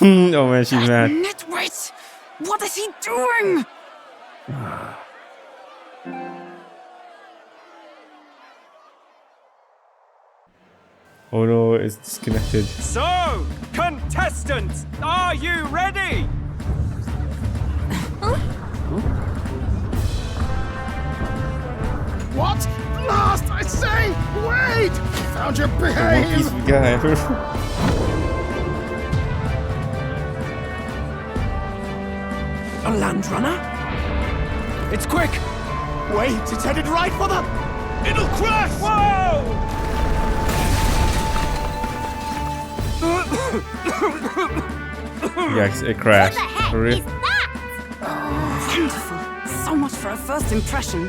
Speaker 1: Oh man, she's mad.
Speaker 4: Nitwit! What is he doing?
Speaker 1: Oh no, it's disconnected.
Speaker 7: So, contestants, are you ready?
Speaker 14: What? Last, I say! Wait! Found your behave!
Speaker 1: One piece of guy.
Speaker 10: A land runner?
Speaker 7: It's quick!
Speaker 18: Wait, it's headed right for the... It'll crash!
Speaker 7: Whoa!
Speaker 1: Yes, it crashed. For real?
Speaker 4: Wonderful. So much for a first impression.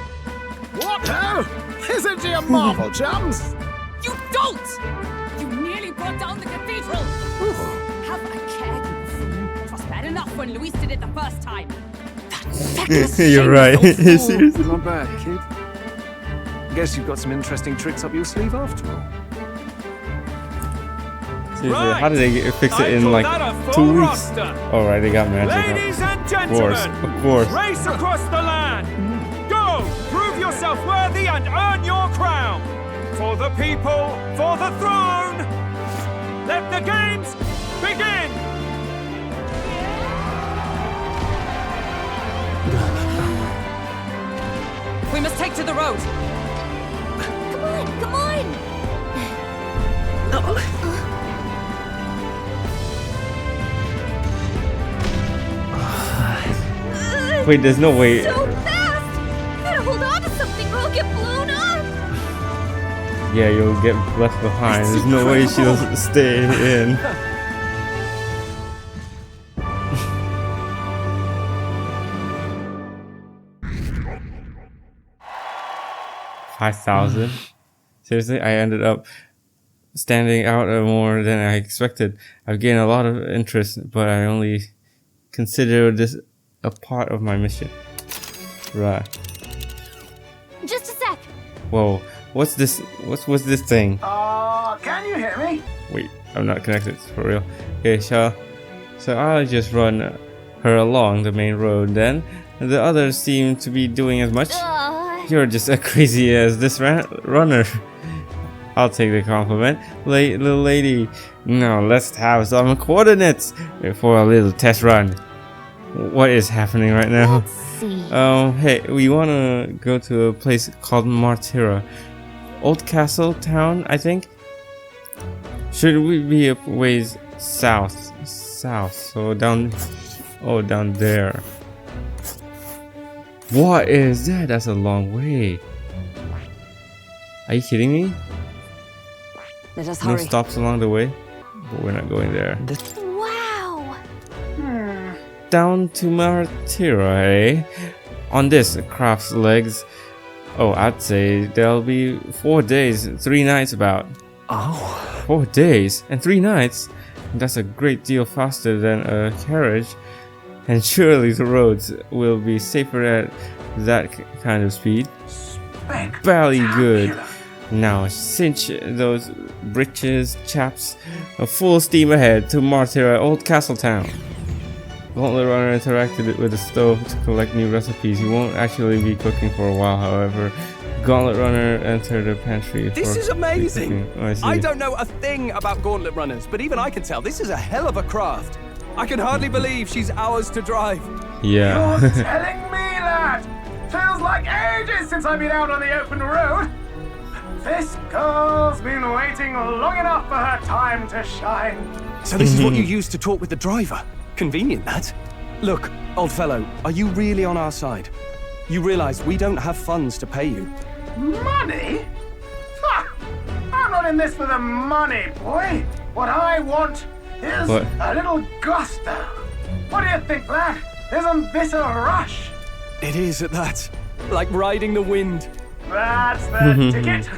Speaker 14: What ho? Isn't he a marvel, chums?
Speaker 19: You don't! You nearly brought down the cathedral! Have a care, you fool. It was bad enough when Luis did it the first time.
Speaker 1: You're right. Seriously?
Speaker 7: Not bad, kid. Guess you've got some interesting tricks up your sleeve after all.
Speaker 1: Seriously, how did they fix it in like 2 weeks? Alright, they got magic.
Speaker 7: Ladies and gentlemen,
Speaker 1: of course.
Speaker 7: Race across the land. Go, prove yourself worthy and earn your crown. For the people, for the throne. Let the games begin.
Speaker 19: We must take to the road.
Speaker 12: Come on, come on!
Speaker 1: Wait, there's no way.
Speaker 12: So fast! Gotta hold on to something or I'll get blown up!
Speaker 1: Yeah, you'll get left behind. There's no way she'll stay in. $5,000. Seriously, I ended up standing out more than I expected. I've gained a lot of interest, but I only consider this a part of my mission. Right.
Speaker 12: Just a sec.
Speaker 1: Whoa, what's this? What's this thing?
Speaker 14: Can you hear me?
Speaker 1: Wait, I'm not connected for real. Okay, so I'll just run her along the main road then. The others seem to be doing as much. You're just as crazy as this runner. I'll take the compliment. Little lady, now let's have some coordinates for a little test run. What is happening right now?
Speaker 12: Let's see.
Speaker 1: Hey, we want to go to a place called Martira. Old Castle Town, I think. Should we be a ways south? So down there. What is that? That's a long way. Are you kidding me?
Speaker 4: Let us
Speaker 1: No
Speaker 4: hurry.
Speaker 1: stops along the way? But we're not going there.
Speaker 12: Wow!
Speaker 1: Down to Martira, eh? On this craft's legs. Oh, I'd say there'll be 4 days, 3 nights about.
Speaker 6: Oh.
Speaker 1: 4 days and 3 nights? That's a great deal faster than a carriage. And surely the roads will be safer at that kind of speed. Bally good. Now cinch those britches, chaps. Full steam ahead to Martira, Old Castle Town. Gauntlet Runner interacted with the stove to collect new recipes. He won't actually be cooking for a while, however. Gauntlet Runner entered the pantry.
Speaker 7: This is amazing.
Speaker 1: Oh,
Speaker 7: I don't know a thing about gauntlet runners, but even I can tell this is a hell of a craft. I can hardly believe she's ours to drive.
Speaker 1: Yeah.
Speaker 14: You're telling me that?
Speaker 20: Feels like ages since I've been out on the open road. This girl's been waiting long enough for her time to shine.
Speaker 6: So this is what you used to talk with the driver? Convenient, that. Look, old fellow, are you really on our side? You realize we don't have funds to pay you.
Speaker 20: Money? Ha! I'm not in this for the money, boy. What I want is a little gusto. What do you think, lad? Isn't this a rush?
Speaker 6: It is at that. Like riding the wind.
Speaker 20: That's the ticket.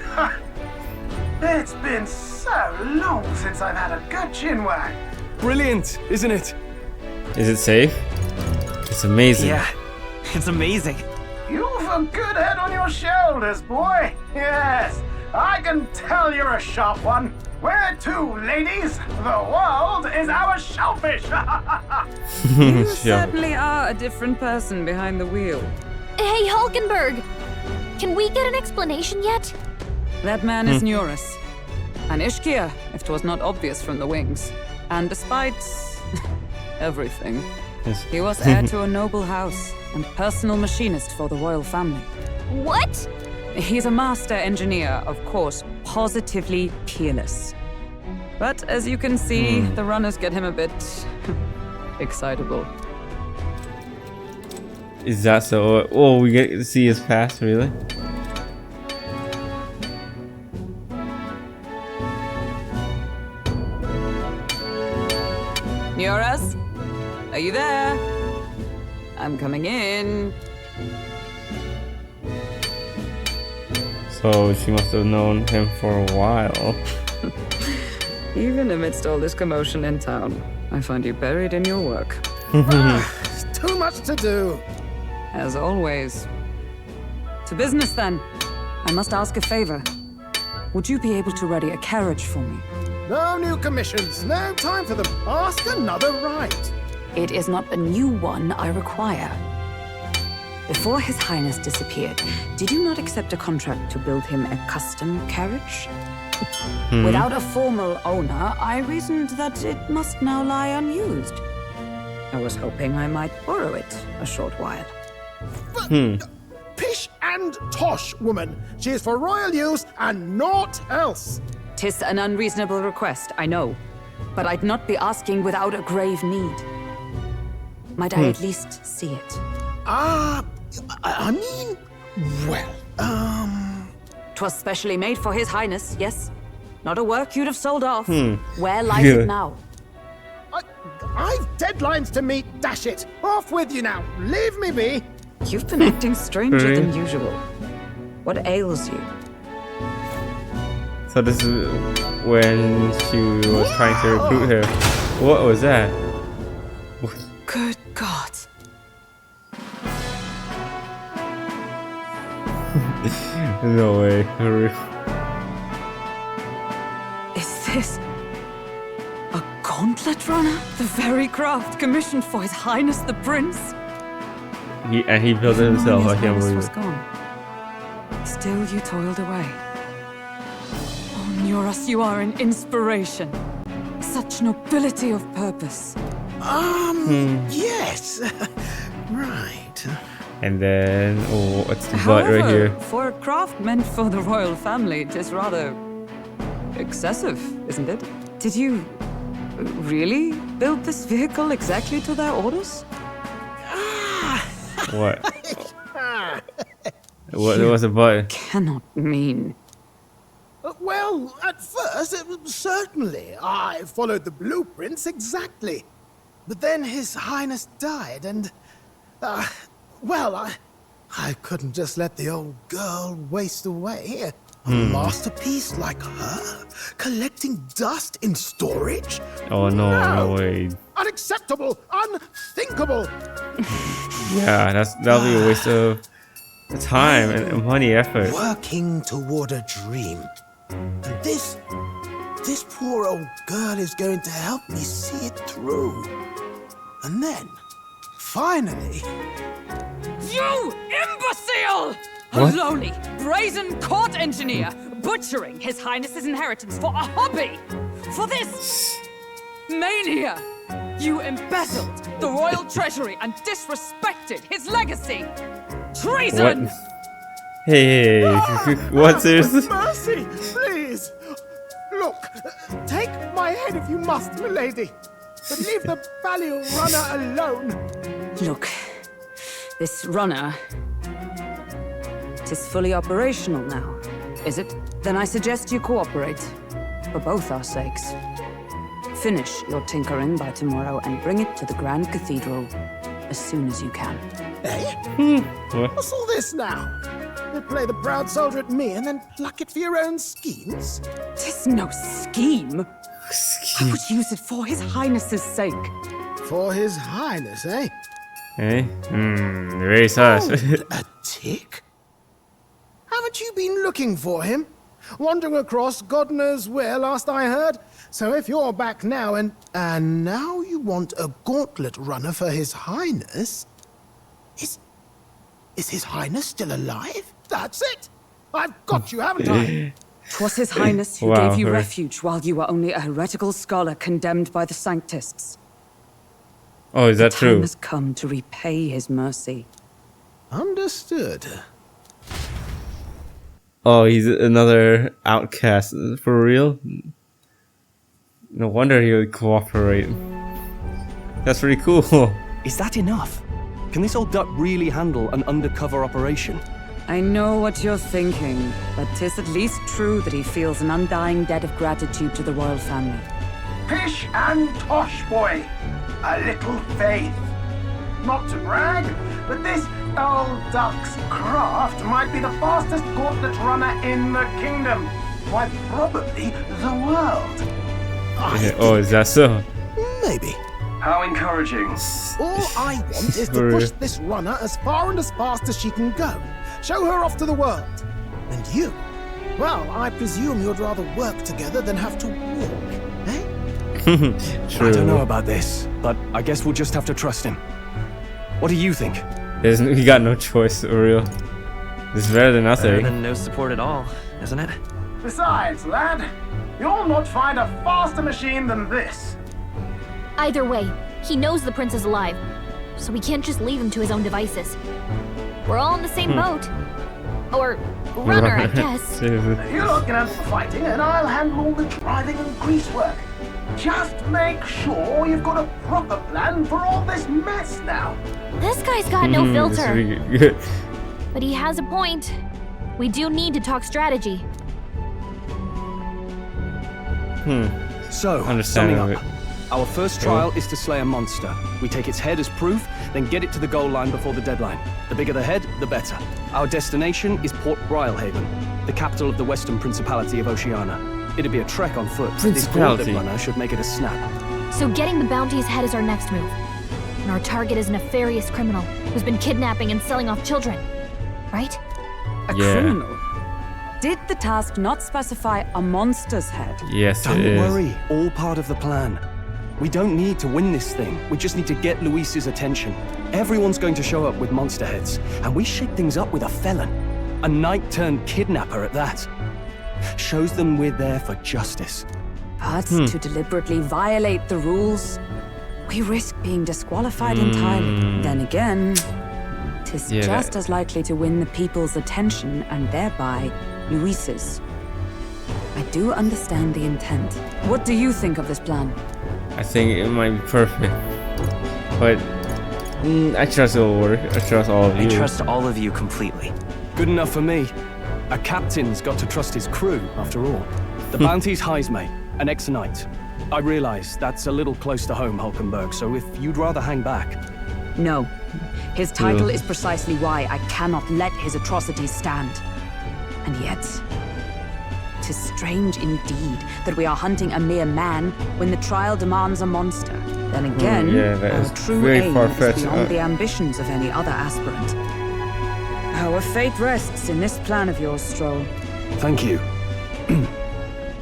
Speaker 20: It's been so long since I've had a good chin wag.
Speaker 6: Brilliant, isn't it?
Speaker 1: Is it safe? It's amazing.
Speaker 2: Yeah, it's amazing.
Speaker 20: You've a good head on your shoulders, boy. Yes, I can tell you're a sharp one. Where to, ladies? The world is our shellfish.
Speaker 4: You certainly are a different person behind the wheel.
Speaker 12: Hey, Hulkenberg! Can we get an explanation yet?
Speaker 4: That man is Neurus. An Ishkia, if 'twas not obvious from the wings. And despite everything, he was heir to a noble house and personal machinist for the royal family.
Speaker 12: What?
Speaker 4: He's a master engineer, of course, positively peerless. But as you can see, the runners get him a bit excitable.
Speaker 1: Is that so? Oh, we get to see his past, really?
Speaker 4: Neurus? Are you there? I'm coming in.
Speaker 1: So she must have known him for a while.
Speaker 4: Even amidst all this commotion in town, I find you buried in your work.
Speaker 14: Too much to do.
Speaker 4: As always. To business then. I must ask a favor. Would you be able to ready a carriage for me?
Speaker 14: No new commissions. No time for them. Ask another right.
Speaker 4: It is not a new one I require. Before His Highness disappeared, did you not accept a contract to build him a custom carriage? Without a formal owner, I reasoned that it must now lie unused. I was hoping I might borrow it a short while.
Speaker 14: Pish and tosh, woman. She is for royal use and naught else.
Speaker 4: 'Tis an unreasonable request, I know. But I'd not be asking without a grave need. Might I at least see it?
Speaker 14: I mean, well,
Speaker 4: 'Twas specially made for His Highness, yes? Not a work you'd have sold off. Where lies it now?
Speaker 14: I've deadlines to meet, dash it. Off with you now. Leave me be.
Speaker 4: You've been acting stranger than usual. What ails you?
Speaker 1: So this is when she was trying to recruit her. What was that?
Speaker 4: Good God.
Speaker 1: No way.
Speaker 4: Is this a gauntlet runner? The very craft commissioned for His Highness the Prince?
Speaker 1: He built it himself. I can't believe it.
Speaker 4: Gone. Still you toiled away. Oh, Neurus, you are an inspiration. Such nobility of purpose.
Speaker 14: Yes. Right.
Speaker 1: And then, oh, what's the butt right here?
Speaker 4: For a craft meant for the royal family, it is rather excessive, isn't it? Did you really build this vehicle exactly to their orders?
Speaker 1: What? What was the butt?
Speaker 4: Cannot mean.
Speaker 14: Well, at first, certainly. I followed the blueprints exactly. But then His Highness died, and... well, I couldn't just let the old girl waste away. A masterpiece like her? Collecting dust in storage?
Speaker 1: Oh, no way.
Speaker 14: Unacceptable! Unthinkable!
Speaker 1: Yeah, that'll be a waste of time and money, effort.
Speaker 14: Working toward a dream. And this poor old girl is going to help me see it through. And then, finally...
Speaker 19: You imbecile!
Speaker 1: What?
Speaker 19: A lowly, brazen court engineer butchering His Highness's inheritance for a hobby! For this mania! You embezzled the royal treasury and disrespected his legacy!
Speaker 17: Treason!
Speaker 1: What? Hey, what seriously?
Speaker 14: Mercy, please. Look, take my head if you must, milady. But leave the value runner alone.
Speaker 4: Look, this runner... it is fully operational now, is it? Then I suggest you cooperate, for both our sakes. Finish your tinkering by tomorrow and bring it to the Grand Cathedral as soon as you can.
Speaker 14: Eh? What's all this now? You play the proud soldier at me and then pluck it for your own schemes?
Speaker 4: Tis no scheme. I would use it for His Highness's sake.
Speaker 14: For His Highness, eh?
Speaker 1: Eh? Very sus.
Speaker 14: A tick? Haven't you been looking for him? Wandering across God knows where last I heard? So if you're back now and now you want a gauntlet runner for His Highness? Is His Highness still alive? That's it! I've got you, haven't I?
Speaker 4: 'Twas His Highness who gave you refuge while you were only a heretical scholar condemned by the Sanctists.
Speaker 1: Oh, is that
Speaker 4: the
Speaker 1: true?
Speaker 4: time has come to repay His mercy.
Speaker 14: Understood.
Speaker 1: Oh, he's another outcast. For real? No wonder he would cooperate. That's pretty cool.
Speaker 9: Is that enough? Can this old duck really handle an undercover operation?
Speaker 4: I know what you're thinking, but 'tis at least true that he feels an undying debt of gratitude to the royal family.
Speaker 20: Pish and tosh, boy. A little faith. Not to brag, but this old duck's craft might be the fastest gauntlet runner in the kingdom. Why, probably the world.
Speaker 1: Oh, is that so?
Speaker 14: Maybe.
Speaker 9: How encouraging.
Speaker 14: All I want is to push this runner as far and as fast as she can go. Show her off to the world. And you? Well, I presume you'd rather work together than have to walk, eh?
Speaker 1: True.
Speaker 9: I don't know about this, but I guess we'll just have to trust him. What do you think?
Speaker 1: He got no choice, Uriel. This is better than nothing.
Speaker 2: Better than no support at all, isn't it?
Speaker 20: Besides, lad, you'll not find a faster machine than this.
Speaker 12: Either way, he knows the prince is alive, so we can't just leave him to his own devices. We're all in the same boat. Or runner, I guess.
Speaker 20: You lot can handle the fighting, and I'll handle all the driving and grease work. Just make sure you've got a proper plan for all this mess now.
Speaker 12: This guy's got no filter. But he has a point. We do need to talk strategy.
Speaker 9: So,
Speaker 1: Understanding
Speaker 9: summing up. Our first trial is to slay a monster. We take its head as proof, then get it to the goal line before the deadline. The bigger the head, the better. Our destination is Port Brylehaven, the capital of the Western Principality of Oceania. It'd be a trek on foot. This gauntlet runner should make it a snap.
Speaker 12: So getting the bounty's head is our next move. And our target is a nefarious criminal who's been kidnapping and selling off children. Right?
Speaker 4: A criminal? Did the task not specify a monster's head?
Speaker 1: Yes,
Speaker 9: Don't worry, all part of the plan. We don't need to win this thing. We just need to get Luis's attention. Everyone's going to show up with monster heads, and we shake things up with a felon. A knight-turned-kidnapper at that. Shows them we're there for justice.
Speaker 4: But to deliberately violate the rules, we risk being disqualified entirely. Then again, 'tis just as likely to win the people's attention and thereby Luis's. I do understand the intent. What do you think of this plan?
Speaker 1: I think it might be perfect. But I trust it will work. I trust all of you.
Speaker 2: I trust all of you completely.
Speaker 9: Good enough for me. A captain's got to trust his crew, after all. The bounty's Heismay, an ex-knight. I realize that's a little close to home, Hulkenberg, so if you'd rather hang back...
Speaker 4: No. His title is precisely why I cannot let his atrocities stand. And yet, 'tis strange indeed that we are hunting a mere man when the trial demands a monster. Then again, our true aim is beyond the ambitions of any other aspirant. Our fate rests in this plan of yours, Stroll.
Speaker 9: Thank you.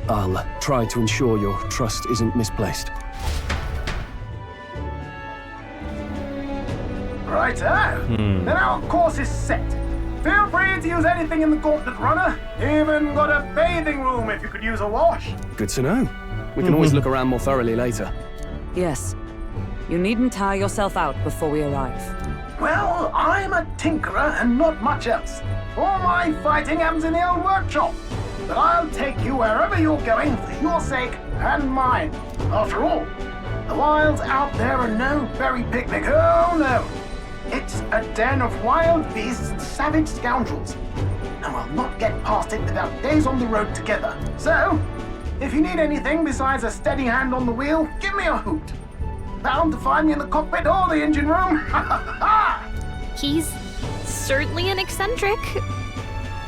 Speaker 9: I'll try to ensure your trust isn't misplaced.
Speaker 20: Righto. Then our course is set. Feel free to use anything in the gauntlet runner. Even got a bathing room if you could use a wash.
Speaker 9: Good to know. We can always look around more thoroughly later.
Speaker 4: Yes. You needn't tire yourself out before we arrive.
Speaker 20: Well, I'm a tinkerer and not much else. All my fighting happens in the old workshop. But I'll take you wherever you're going for your sake and mine. After all, the wilds out there are no berry picnic. Oh no. It's a den of wild beasts and savage scoundrels. And we'll not get past it without days on the road together. So, if you need anything besides a steady hand on the wheel, give me a hoot. Bound to find me in the cockpit or the engine room.
Speaker 12: He's certainly an eccentric,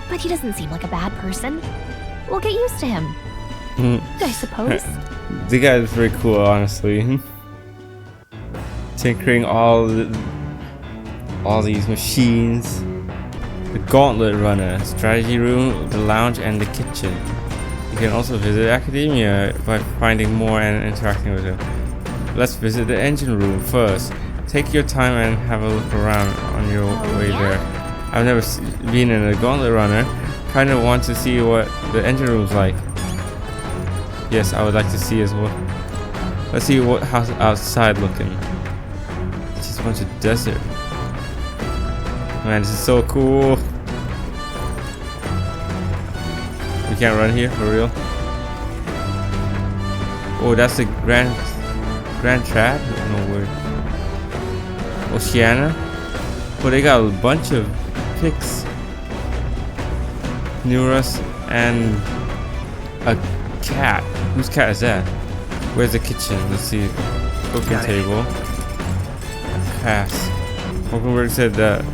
Speaker 12: but he doesn't seem like a bad person. We'll get used to him, I suppose.
Speaker 1: The guy is very cool, honestly. Tinkering all these machines. The Gauntlet Runner, strategy room, the lounge, and the kitchen. You can also visit academia by finding more and interacting with them. Let's visit the engine room first. Take your time and have a look around on your way there. I've never been in a Gauntlet Runner. Kind of want to see what the engine room's like. Yes, I would like to see as well. Let's see how's outside looking. It's just a bunch of desert. Man, this is so cool. We can't run here for real. Oh, that's the Grand Trap? No word. Oceana? Oh, they got a bunch of pics. Neurus and a cat. Whose cat is that? Where's the kitchen? Let's see. Cooking table. Pass. Hulkenberg said that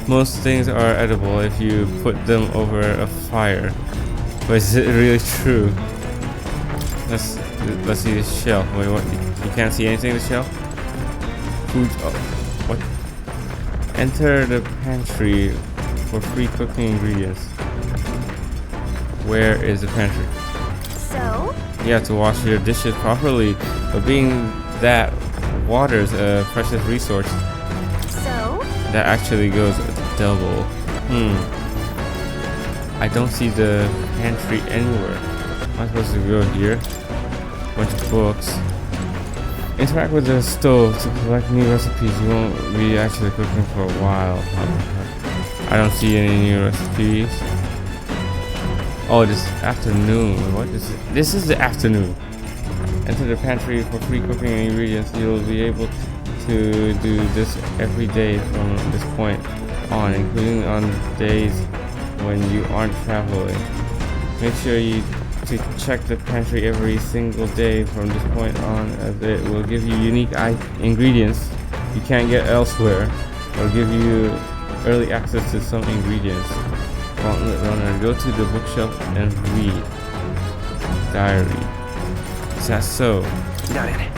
Speaker 1: most things are edible if you put them over a fire. But is it really true? Let's see the shelf. Wait, what? You can't see anything in the shelf? Food. Oh, what? Enter the pantry for free cooking ingredients. Where is the pantry?
Speaker 12: So?
Speaker 1: You have to wash your dishes properly, but being that water is a precious resource,
Speaker 12: So?
Speaker 1: that actually goes double. I don't see the pantry anywhere. Am I supposed to go here? Bunch of books. Interact with the stove to collect new recipes. You won't be actually cooking for a while. I don't see any new recipes. Oh, this afternoon. What is it? This is the afternoon. Enter the pantry for free cooking ingredients. You'll be able to do this every day from this point on, including on days when you aren't traveling. Make sure to check the pantry every single day from this point on, as it will give you unique ingredients you can't get elsewhere, or give you early access to some ingredients. Gauntlet Runner, go to the bookshelf and read. Diary. Is that so?
Speaker 2: Got it.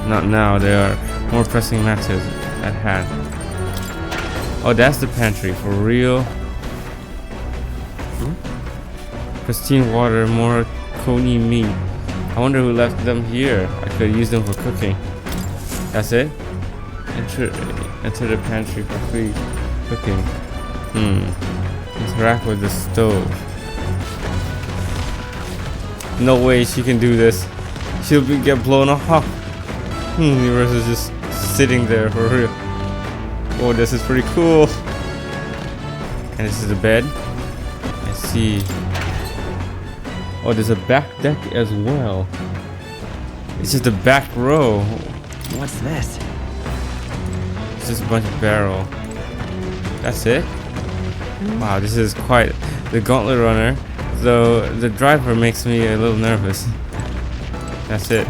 Speaker 1: Not now, there are more pressing matters at hand. Oh, that's the pantry, for real? Pristine water, more coney meat. I wonder who left them here. I could use them for cooking. That's it? Enter the pantry for free cooking. Interact with the stove. No way she can do this. She'll get blown off. Universe is just sitting there for real. Oh, this is pretty cool. And this is the bed. I see. Oh, there's a back deck as well. It's just the back row.
Speaker 2: What's this?
Speaker 1: It's just a bunch of barrel. That's it? Wow, this is quite the Gauntlet Runner. Though the driver makes me a little nervous. That's it.